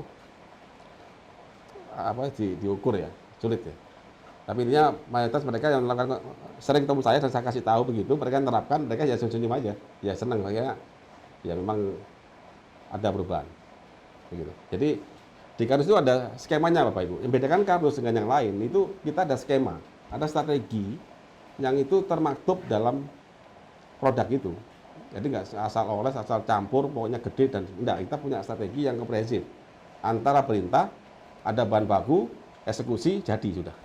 diukur ya, sulit ya. Tapi intinya mayoritas mereka yang melakukan, sering ketemu saya dan saya kasih tahu begitu, mereka menerapkan, mereka ya senyum aja, ya senang, makanya ya memang ada perubahan, begitu. Jadi di kardus itu ada skemanya Bapak Ibu. Yang bedakan kardus dengan yang lain itu kita ada skema, ada strategi yang itu termaktub dalam produk itu. Jadi nggak asal oles, asal campur, pokoknya gede dan enggak. Kita punya strategi yang komprehensif antara perintah, ada bahan baku, eksekusi, jadi sudah.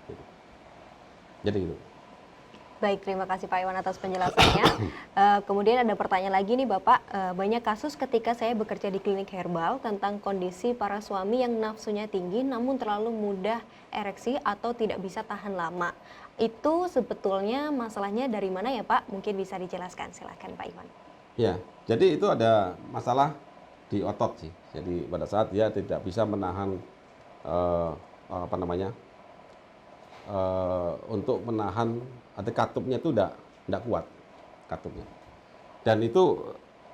Gitu. Jadi itu. Baik, terima kasih Pak Iwan atas penjelasannya. Kemudian ada pertanyaan lagi nih Bapak, banyak kasus ketika saya bekerja di klinik herbal tentang kondisi para suami yang nafsunya tinggi namun terlalu mudah ereksi atau tidak bisa tahan lama. Itu sebetulnya masalahnya dari mana ya Pak? Mungkin bisa dijelaskan, silakan Pak Iwan. Ya, jadi itu ada masalah di otot sih. Jadi pada saat dia tidak bisa menahan untuk menahan, ada katupnya itu tidak kuat katupnya, dan itu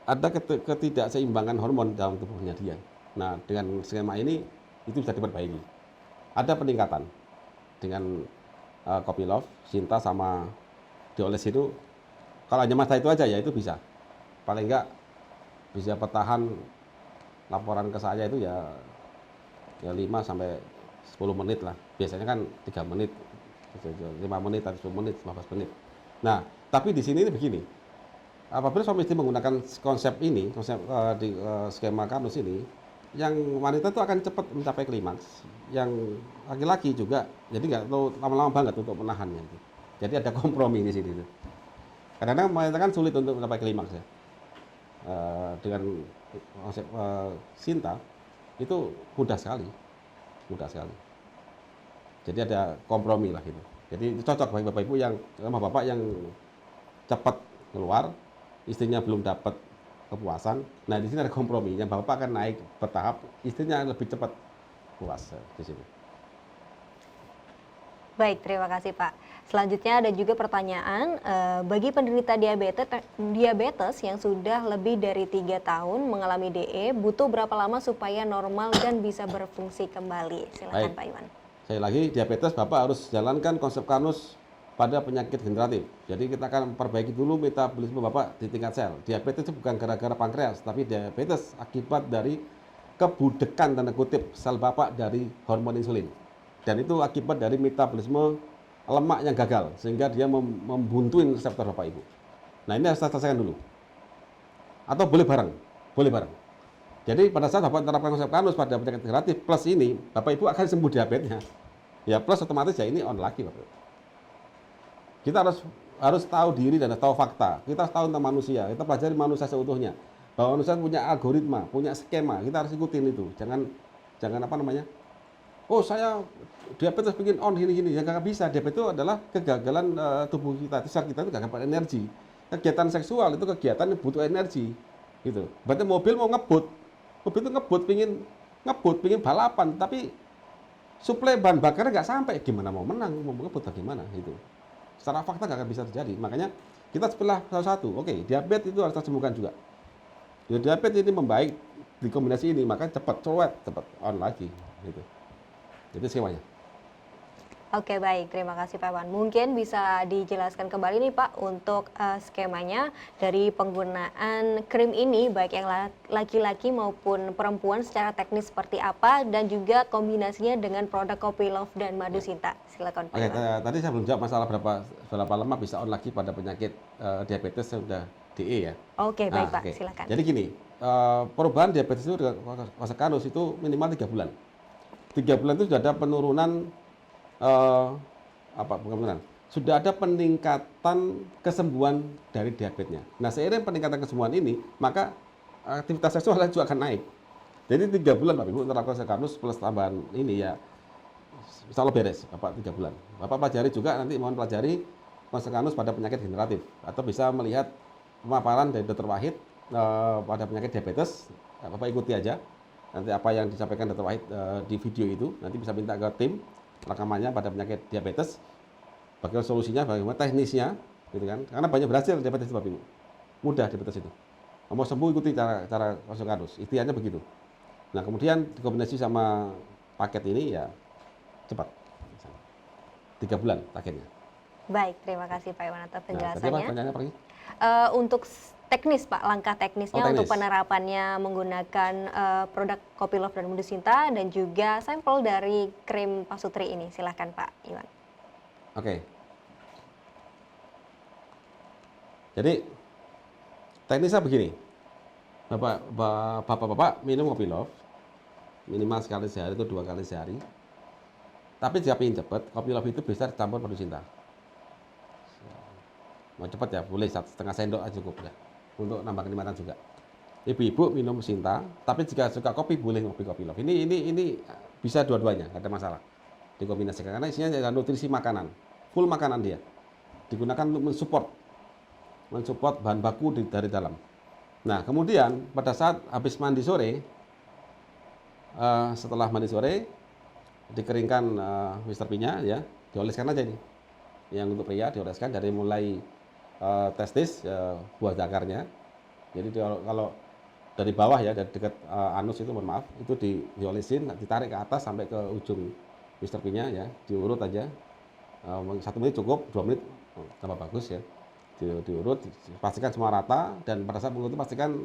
ada ketidakseimbangan hormon dalam tubuhnya dia. Nah, dengan skema ini itu bisa diperbaiki. Ada peningkatan dengan Kopi Love, Sinta sama dioles itu. Kalau hanya masa itu aja ya itu bisa, paling enggak bisa bertahan. Laporan ke saya itu ya 5 sampai 10 menit lah. Biasanya kan 3 menit, 5 menit, 10 menit, 15 menit. Nah, tapi di sini ini begini. Apabila suami istri menggunakan konsep ini, di skema kardus ini, yang wanita itu akan cepat mencapai klimaks. Yang laki-laki juga, jadi nggak perlu lama-lama banget untuk menahannya. Jadi ada kompromi di sini. Kadang-kadang wanita kan sulit untuk mencapai klimaks ya. Dengan konsep Sinta itu mudah sekali. Jadi ada kompromi lah gitu. Jadi itu cocok bagi Bapak Ibu yang sama Bapak yang cepat keluar, istrinya belum dapat kepuasan. Nah, di sini ada kompromi. Yang Bapak akan naik bertahap, istrinya lebih cepat puas di sini. Baik, terima kasih Pak. Selanjutnya ada juga pertanyaan, bagi penderita diabetes yang sudah lebih dari 3 tahun mengalami DE, butuh berapa lama supaya normal dan bisa berfungsi kembali? Silakan Pak Iwan. Sekali lagi, diabetes Bapak harus jalankan konsep Karnus pada penyakit generatif. Jadi kita akan perbaiki dulu metabolisme Bapak di tingkat sel. Diabetes itu bukan gara-gara pankreas, tapi diabetes akibat dari kebudekan tanda kutip sel Bapak dari hormon insulin. Dan itu akibat dari metabolisme lemak yang gagal, sehingga dia membuntuin reseptor Bapak Ibu. Nah, ini harus kita selesaikan dulu. Atau boleh bareng, boleh bareng. Jadi pada saat Bapak menerapkan konsep Karnus pada penyakit generatif plus ini, Bapak Ibu akan sembuh diabetesnya. Ya plus otomatis ya ini on lagi Bapak Ibu. Kita harus tahu diri dan tahu fakta. Kita harus tahu tentang manusia. Kita pelajari manusia seutuhnya. Bahwa manusia punya algoritma, punya skema. Kita harus ikutin itu. Jangan apa namanya? Oh, saya diabetes bikin on gini-gini. Ya nggak bisa. Diabetes itu adalah kegagalan tubuh kita. Sel kita itu nggak dapat energi. Kegiatan seksual itu kegiatan yang butuh energi. Gitu. Berarti mobil mau ngebut. Mobil itu ngebut, pingin balapan. Tapi suplai bahan bakarnya nggak sampai. Gimana mau menang? Mau ngebut bagaimana? Gitu. Secara fakta nggak akan bisa terjadi. Makanya kita sebelah satu-satu. Oke, diabetes itu harus kita sembuhkan juga. Ya, diabetes ini membaik di kombinasi ini, maka cepat on lagi. Gitu. Itu skemanya. Oke, baik, terima kasih Pak Iwan. Mungkin bisa dijelaskan kembali nih Pak untuk skemanya dari penggunaan krim ini, baik yang laki-laki maupun perempuan secara teknis seperti apa, dan juga kombinasinya dengan produk Kopi Love dan Madu Sinta. Silakan Pak Iwan. Oke, tadi saya belum jawab masalah berapa lama bisa on lagi pada penyakit diabetes yang sudah DE ya. Oke, baik Pak, silakan. Jadi gini, perubahan diabetes itu dengan konsep Karnus itu minimal 3 bulan. 3 bulan itu sudah ada penurunan sudah ada peningkatan kesembuhan dari diabetesnya. Nah, seiring peningkatan kesembuhan ini, maka aktivitas seksual juga akan naik. Jadi 3 bulan Bapak Ibu menerapkan konsep Karnus plus tambahan ini ya, insya Allah beres Bapak 3 bulan. Bapak pelajari juga, nanti mohon pelajari konsep Karnus pada penyakit generatif, atau bisa melihat pemaparan dari Dr. Wahid pada penyakit diabetes. Bapak ikuti aja nanti apa yang disampaikan Dr. Wahid di video itu. Nanti bisa minta ke tim rekamannya pada penyakit diabetes, bagaimana solusinya, bagaimana teknisnya, gitu kan? Karena banyak berhasil diabetes itu Bapak Ibu, mudah diabetes itu. Mau sembuh ikuti cara konsep Karnus, ikhtiarnya begitu. Nah, kemudian dikombinasi sama paket ini ya cepat. 3 bulan targetnya. Baik, terima kasih Pak Iwan atas Nah, tadi apa penjelasannya. pertanyaannya Pak? Untuk teknis Pak, langkah teknisnya teknis. untuk penerapannya menggunakan produk Kopi Love dan Madu Sinta dan juga sampel dari krim pasutri ini. Silahkan Pak Iwan. Oke. Jadi teknisnya begini, bapak-bapak minum Kopi Love minimal sekali sehari itu 2 kali sehari. Tapi jika ingin cepat, Kopi Love itu bisa dicampur Madu Sinta. Mau cepat ya boleh 1,5 sendok aja cukup ya, untuk nambah kenikmatan juga. Ibu-ibu minum Sinta, tapi jika suka kopi boleh ngopi Kopi Love. Ini bisa dua-duanya, nggak ada masalah. Dikombinasikan karena isinya adalah nutrisi makanan, full makanan dia. Digunakan untuk mensupport bahan baku dari dalam. Nah, kemudian pada saat habis mandi sore, setelah mandi sore, dikeringkan Mr. P-nya ya, dioleskan aja ini. Yang untuk pria dioleskan dari mulai testis, buah zakarnya. Jadi kalau dari bawah ya, dari dekat anus itu, mohon maaf, itu diolesin, ditarik ke atas sampai ke ujung Mr. P-nya ya, diurut aja. 1 menit cukup, 2 menit tambah bagus ya. Diurut, pastikan semua rata, dan pada saat mengurut pastikan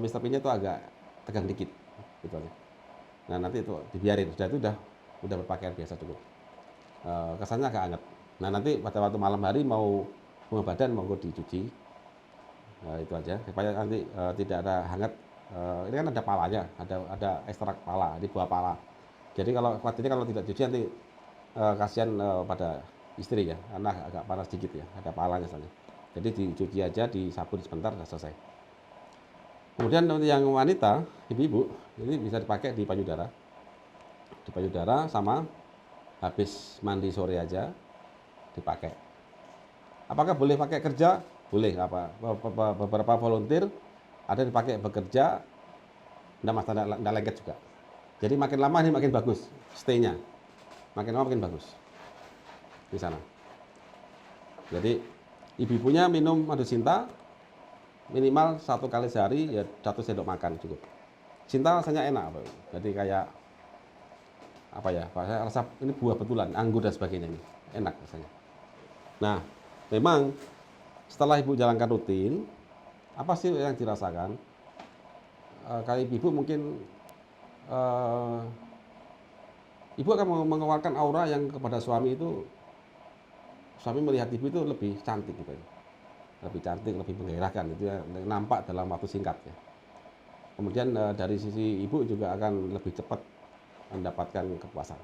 Mr. P-nya itu agak tegang dikit, gitu aja. Nah nanti itu dibiarin, sudah itu udah berpakaian biasa cukup. Kesannya agak hangat. Nah nanti pada waktu malam hari mau bunga badan monggo dicuci, itu aja supaya nanti tidak ada hangat. Ini kan ada palanya, ada ekstrak pala di buah pala. Jadi khawatirnya kalau tidak cuci nanti kasihan pada istri ya, karena agak panas sedikit ya, ada palanya soalnya. Jadi dicuci aja, disabun sebentar, sudah selesai. Kemudian untuk yang wanita, ibu-ibu, ini bisa dipakai di payudara. Di payudara sama habis mandi sore aja dipakai. Apakah boleh pakai kerja? Boleh. Beberapa volunteer ada dipakai bekerja, enggak lengket juga. Jadi makin lama ini makin bagus stay-nya. Makin lama makin bagus di sana. Jadi ibu-ibunya minum Madu Sinta minimal 1 kali sehari ya, 1 sendok makan cukup. Sinta rasanya enak, Pak. Jadi kayak apa ya? Saya rasa ini buah betulan, anggur dan sebagainya ini. Enak rasanya. Nah, memang setelah ibu jalankan rutin, apa sih yang dirasakan? Kalau ibu mungkin ibu akan mengeluarkan aura yang kepada suami itu, suami melihat ibu itu lebih cantik gitu ya. Lebih cantik, lebih menggairahkan, itu ya, nampak dalam waktu singkat ya. Kemudian dari sisi ibu juga akan lebih cepat mendapatkan kepuasan.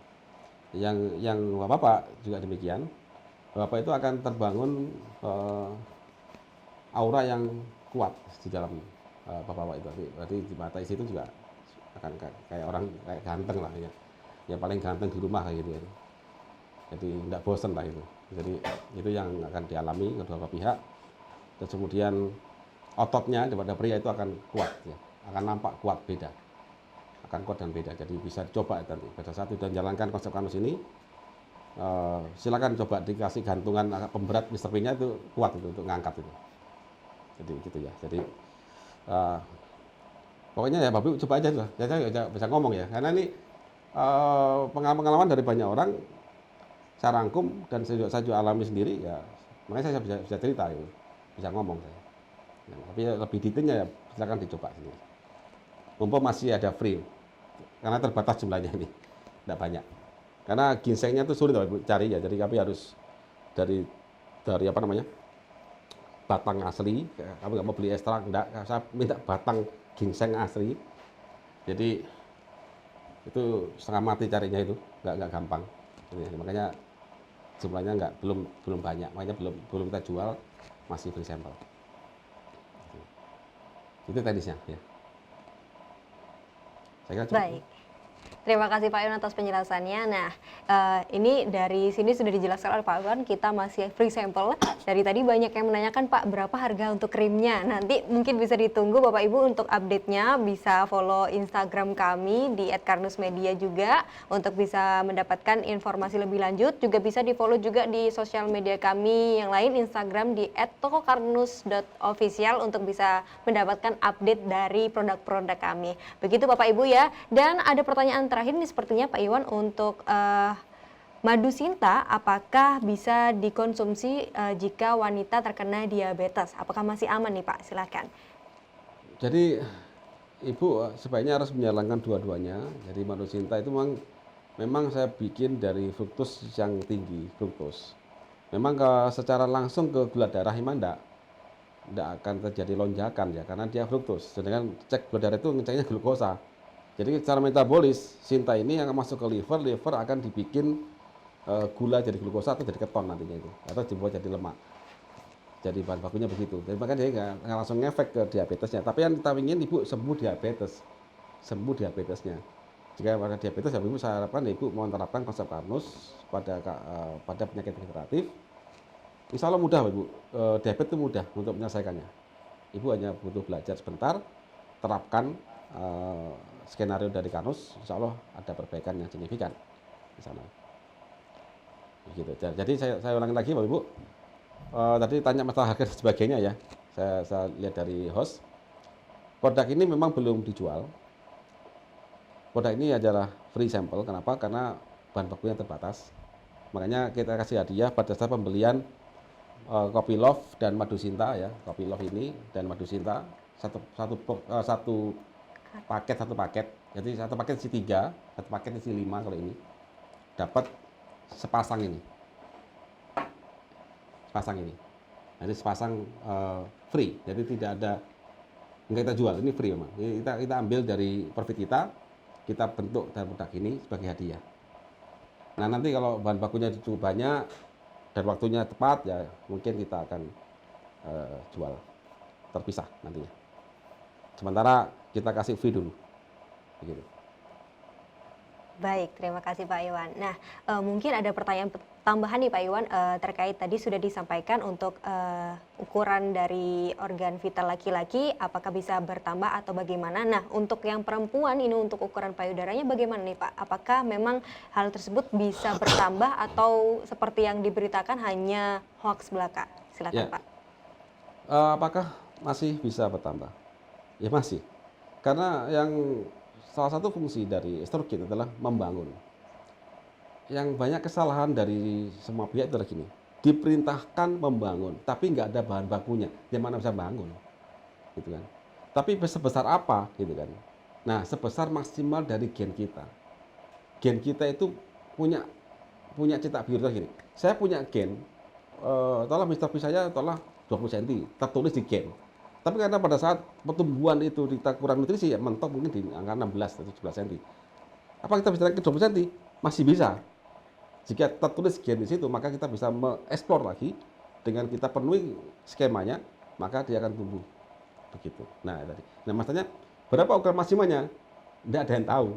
Yang bapak juga demikian, bapak itu akan terbangun aura yang kuat di dalam bapak itu. Berarti di mata istri itu juga akan kayak orang kayak ganteng lah ya. Ya paling ganteng di rumah kayak gitu ya. Jadi tidak bosan lah itu. Jadi itu yang akan dialami kedua belah pihak. Terus kemudian ototnya daripada pria itu akan kuat ya. Akan nampak kuat beda. Akan kuat dan beda. Jadi bisa dicoba nanti pada saat sudah jalankan konsep kanus ini. Silakan coba dikasih gantungan pemberat Mr. P-nya itu kuat itu untuk ngangkat itu. Jadi gitu ya. Jadi pokoknya ya Bapak coba aja tuh. Saya bisa ngomong ya. Karena ini pengalaman dari banyak orang saya rangkum dan saya juga alami sendiri ya. Makanya saya bisa cerita itu. Bisa ngomong saya. Ya, tapi lebih detailnya ya silakan dicoba sendiri. Mumpung masih ada free. Karena terbatas jumlahnya ini. Tidak banyak. Karena ginsengnya itu sulit cari ya. Jadi kami harus dari apa namanya? Batang asli. Kamu nggak mau beli ekstrak, enggak. Saya minta batang ginseng asli. Jadi itu setengah mati carinya itu, nggak gampang. Jadi, makanya jumlahnya belum banyak. Makanya belum kita jual, masih free sampel. Itu teknisnya ya. Saya kira cukup. Baik. Terima kasih Pak Iwan atas penjelasannya. Nah, ini dari sini sudah dijelaskan oleh Pak Iwan, kita masih free sampel. Dari tadi banyak yang menanyakan, Pak, berapa harga untuk krimnya? Nanti mungkin bisa ditunggu Bapak Ibu untuk update-nya, bisa follow Instagram kami di @karnusmedia juga untuk bisa mendapatkan informasi lebih lanjut. Juga bisa di-follow juga di sosial media kami yang lain, Instagram di @tokokarnus.official untuk bisa mendapatkan update dari produk-produk kami. Begitu Bapak Ibu ya. Dan ada pertanyaan terakhir terakhir nih sepertinya Pak Iwan untuk madu Sinta, apakah bisa dikonsumsi jika wanita terkena diabetes? Apakah masih aman nih Pak? Silakan. Jadi Ibu sebaiknya harus menjalankan dua-duanya. Jadi madu Sinta itu memang saya bikin dari fruktos yang tinggi, fruktos. Memang secara langsung ke gula darah memang enggak akan terjadi lonjakan ya, karena dia fruktos. Sedangkan cek gula darah itu ngeceknya glukosa. Jadi secara metabolis Sinta ini yang masuk ke liver akan dibikin gula jadi glukosa atau jadi keton nantinya itu, atau dibuat jadi lemak. Jadi bahan bakunya begitu. Jadi makanya dia nggak langsung ngefek ke diabetesnya. Tapi yang kita ingin ibu sembuh diabetesnya. Jika pada diabetes, ya ibu saya harapkan ibu mau menerapkan konsep Karnus pada penyakit degeneratif. Insya Allah mudah ibu. Diabetes itu mudah untuk menyelesaikannya. Ibu hanya butuh belajar sebentar, terapkan skenario dari Karnus. Insya Allah ada perbaikan yang signifikan di sana. Begitu. Jadi saya ulangi lagi Bapak Ibu. Tadi tanya masalah harga dan sebagainya ya. Saya lihat dari host. Produk ini memang belum dijual. Produk ini adalah free sample. Kenapa? Karena bahan bakunya terbatas. Makanya kita kasih hadiah pada saat pembelian Kopi Love dan Madu Sinta ya. Kopi Love ini dan Madu Sinta satu paket. Jadi satu paket isi 3, satu paket isi 5 kalau ini. Dapat sepasang ini. Jadi sepasang free. Jadi tidak ada, enggak kita jual, ini free memang. Ini kita ambil dari profit kita bentuk dalam produk ini sebagai hadiah. Nah nanti kalau bahan bakunya cukup banyak dan waktunya tepat ya mungkin kita akan jual terpisah nantinya. Sementara kita kasih free dulu. Begitu. Baik, terima kasih Pak Iwan. Nah, mungkin ada pertanyaan tambahan nih Pak Iwan terkait tadi sudah disampaikan untuk ukuran dari organ vital laki-laki apakah bisa bertambah atau bagaimana. Nah, untuk yang perempuan ini untuk ukuran payudaranya bagaimana nih Pak? Apakah memang hal tersebut bisa bertambah atau seperti yang diberitakan hanya hoax belaka? Silakan Ya. Pak. Apakah masih bisa bertambah? Ya masih. Karena salah satu fungsi dari estrogen adalah membangun. Yang banyak kesalahan dari semua pihak itu adalah gini, diperintahkan membangun, tapi nggak ada bahan bakunya, yang mana bisa bangun, gitu kan? Tapi sebesar apa, gitu kan? Nah, sebesar maksimal dari gen kita. Gen kita itu punya cetak biru gini. Saya punya gen, tolong Mr. P saya tolong 20 cm, tertulis di gen. Tapi karena pada saat pertumbuhan itu kita kurang nutrisi, ya mentok mungkin di angka 16 atau 17 cm. Apa kita bisa naik ke 20 cm? Masih bisa. Jika tertulis gen di situ, maka kita bisa mengeksplor lagi dengan kita penuhi skemanya, maka dia akan tumbuh. Begitu. Nah, tadi. Nah, maksudnya berapa ukuran maksimalnya? Tidak ada yang tahu.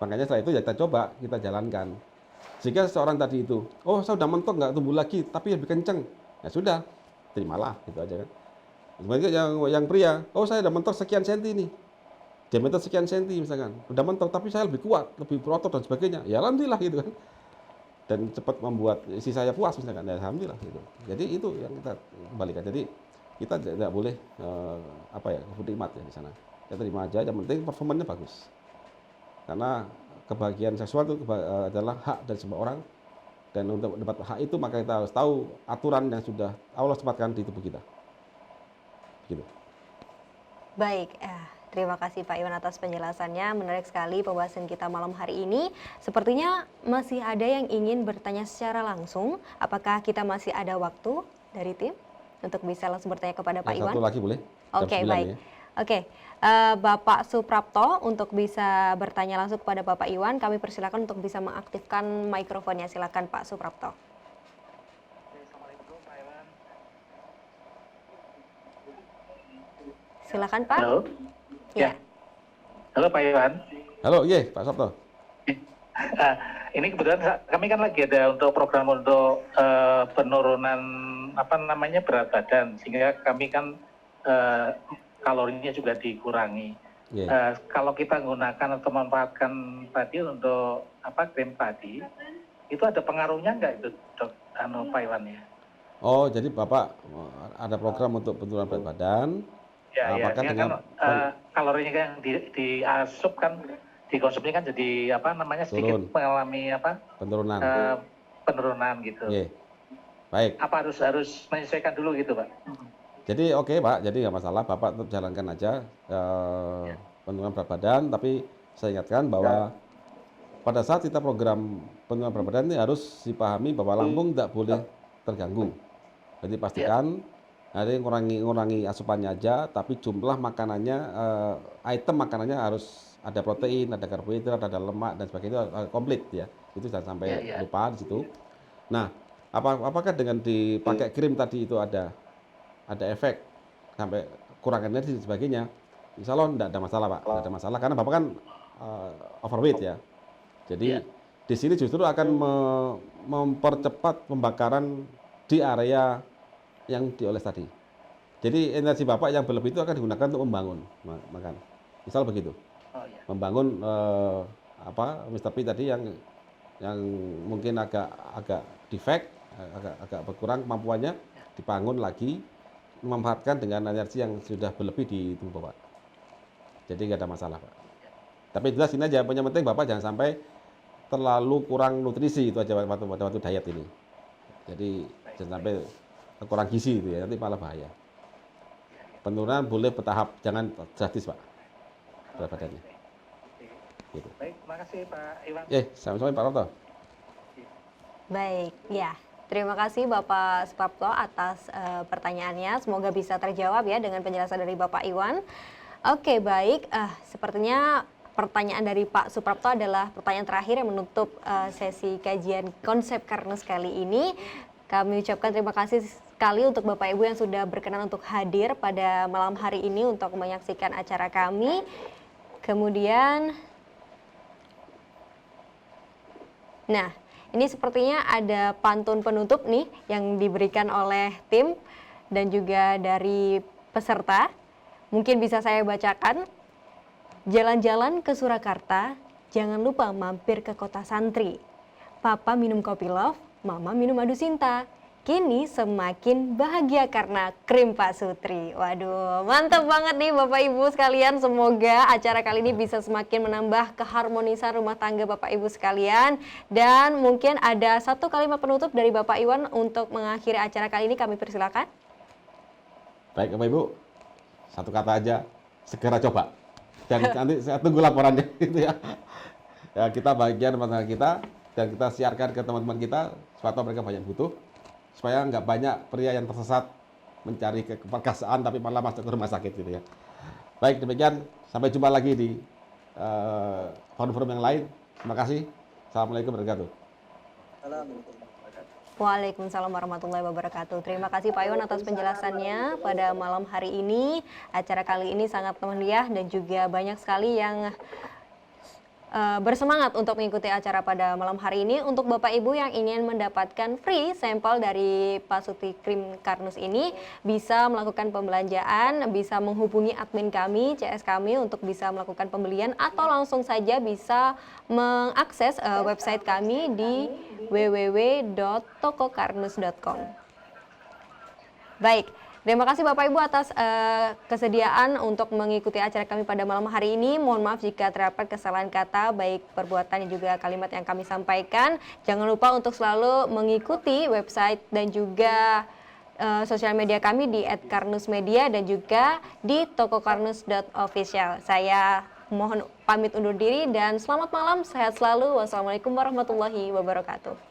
Makanya setelah itu ya kita coba, kita jalankan. Jika seseorang tadi itu, oh saya sudah mentok nggak tumbuh lagi, tapi lebih kenceng. Ya sudah, terimalah, gitu aja kan. Sebenarnya yang pria, oh saya udah mentok sekian senti nih, diameter sekian senti misalkan, udah mentok tapi saya lebih kuat, lebih berotot dan sebagainya, ya alhamdulillah gitu kan, dan cepat membuat isi saya puas misalkan, ya alhamdulillah gitu. Jadi itu yang kita kembalikan. Jadi kita tidak boleh nikmat ya di sana. Kita terima aja, yang penting performanya bagus. Karena kebahagiaan seksual itu adalah hak dari semua orang, dan untuk dapat hak itu maka kita harus tahu aturan yang sudah Allah tempatkan di tubuh kita. Gitu. Baik, terima kasih Pak Iwan atas penjelasannya. Menarik sekali pembahasan kita malam hari ini. Sepertinya masih ada yang ingin bertanya secara langsung. Apakah kita masih ada waktu dari tim untuk bisa langsung bertanya kepada Pak Iwan? Satu lagi boleh? Oke, baik. Ya. Oke, Bapak Suprapto untuk bisa bertanya langsung kepada Bapak Iwan, kami persilakan untuk bisa mengaktifkan mikrofonnya. Silakan Pak Suprapto. Silakan Pak. Halo. Ya. Halo Pak Iwan. Halo, iya Pak Sabto. Ini kebetulan kami kan lagi ada untuk program untuk penurunan berat badan, sehingga kami kan kalorinya juga dikurangi. Yeah. Kalau kita menggunakan atau memanfaatkan tadi untuk krim tadi, itu ada pengaruhnya nggak itu dok, Pak Iwan ya? Oh, jadi Bapak ada program untuk penurunan berat badan. Ya, apakah ya, dengan kan kalorinya yang diasup kan dikonsumsi kan jadi apa namanya sedikit Turun. mengalami Penurunan. penurunan gitu. Oke. Baik. Apa harus menyesuaikan dulu gitu, Pak? Jadi oke Pak, jadi nggak masalah, Bapak tetap jalankan aja penurunan berat badan, tapi saya ingatkan bahwa pada saat kita program penurunan berat badan ini harus dipahami bahwa lambung tidak boleh terganggu. Jadi pastikan ada yang ngurangi asupannya aja, tapi jumlah makanannya, item makanannya harus ada protein, ada karbohidrat, ada lemak dan sebagainya komplit ya. Itu jangan sampai lupa di situ. Nah, apakah dengan dipakai krim tadi itu ada efek sampai kurang energi dan sebagainya? Insya Allah tidak ada masalah Pak, tidak ada masalah karena Bapak kan overweight ya. Jadi di sini justru akan mempercepat pembakaran di area yang dioles tadi. Jadi energi Bapak yang berlebih itu akan digunakan untuk membangun makan. Misal begitu. Membangun Mr. P tadi yang mungkin agak defect, agak berkurang kemampuannya, dibangun lagi, memanfaatkan dengan energi yang sudah berlebih di tubuh Bapak. Jadi nggak ada masalah Pak. Tapi jelas ini aja, yang penting Bapak jangan sampai terlalu kurang nutrisi, itu aja waktu diet ini. Jadi jangan sampai kurang gizi itu ya, nanti malah bahaya. Penurunan boleh bertahap, jangan drastis Pak berat badannya. Gitu. Baik, terima kasih Pak Iwan. Sama-sama Pak Roto. Baik, ya. Terima kasih Bapak Suprapto atas pertanyaannya. Semoga bisa terjawab ya dengan penjelasan dari Bapak Iwan. Oke, baik. Sepertinya pertanyaan dari Pak Suprapto adalah pertanyaan terakhir yang menutup sesi kajian konsep Karnus kali ini. Kami ucapkan terima kasih sekali untuk Bapak Ibu yang sudah berkenan untuk hadir pada malam hari ini untuk menyaksikan acara kami. Kemudian, nah, ini sepertinya ada pantun penutup nih yang diberikan oleh tim dan juga dari peserta. Mungkin bisa saya bacakan. Jalan-jalan ke Surakarta, jangan lupa mampir ke kota santri. Papa minum kopi love, mama minum madu cinta. Kini semakin bahagia karena krim Pak Sutri. Waduh, mantap banget nih Bapak Ibu sekalian. Semoga acara kali ini bisa semakin menambah keharmonisan rumah tangga Bapak Ibu sekalian. Dan mungkin ada satu kalimat penutup dari Bapak Iwan untuk mengakhiri acara kali ini, kami persilakan. Baik Bapak Ibu, satu kata aja, segera coba. Dan nanti saya tunggu laporannya gitu ya. Ya kita bagian rumah tangga kita dan kita siarkan ke teman-teman kita supaya mereka banyak butuh, supaya nggak banyak pria yang tersesat mencari keperkasaan tapi malah masuk ke rumah sakit gitu ya. Baik, demikian, sampai jumpa lagi di forum-forum yang lain. Terima kasih. Assalamualaikum warahmatullahi wabarakatuh. Waalaikumsalam warahmatullahi wabarakatuh. Terima kasih Pak Iwan atas penjelasannya pada malam hari ini. Acara kali ini sangat meriah dan juga banyak sekali yang bersemangat untuk mengikuti acara pada malam hari ini. Untuk Bapak Ibu yang ingin mendapatkan free sampel dari Pak Sutri Krim Karnus ini, bisa melakukan pembelanjaan, bisa menghubungi admin kami, CS kami untuk bisa melakukan pembelian, atau langsung saja bisa mengakses website kami di www.tokokarnus.com. Baik. Terima kasih Bapak Ibu atas kesediaan untuk mengikuti acara kami pada malam hari ini. Mohon maaf jika terdapat kesalahan kata, baik perbuatan dan juga kalimat yang kami sampaikan. Jangan lupa untuk selalu mengikuti website dan juga sosial media kami di @karnusmedia dan juga di tokokarnus.official. Saya mohon pamit undur diri dan selamat malam, sehat selalu. Wassalamualaikum warahmatullahi wabarakatuh.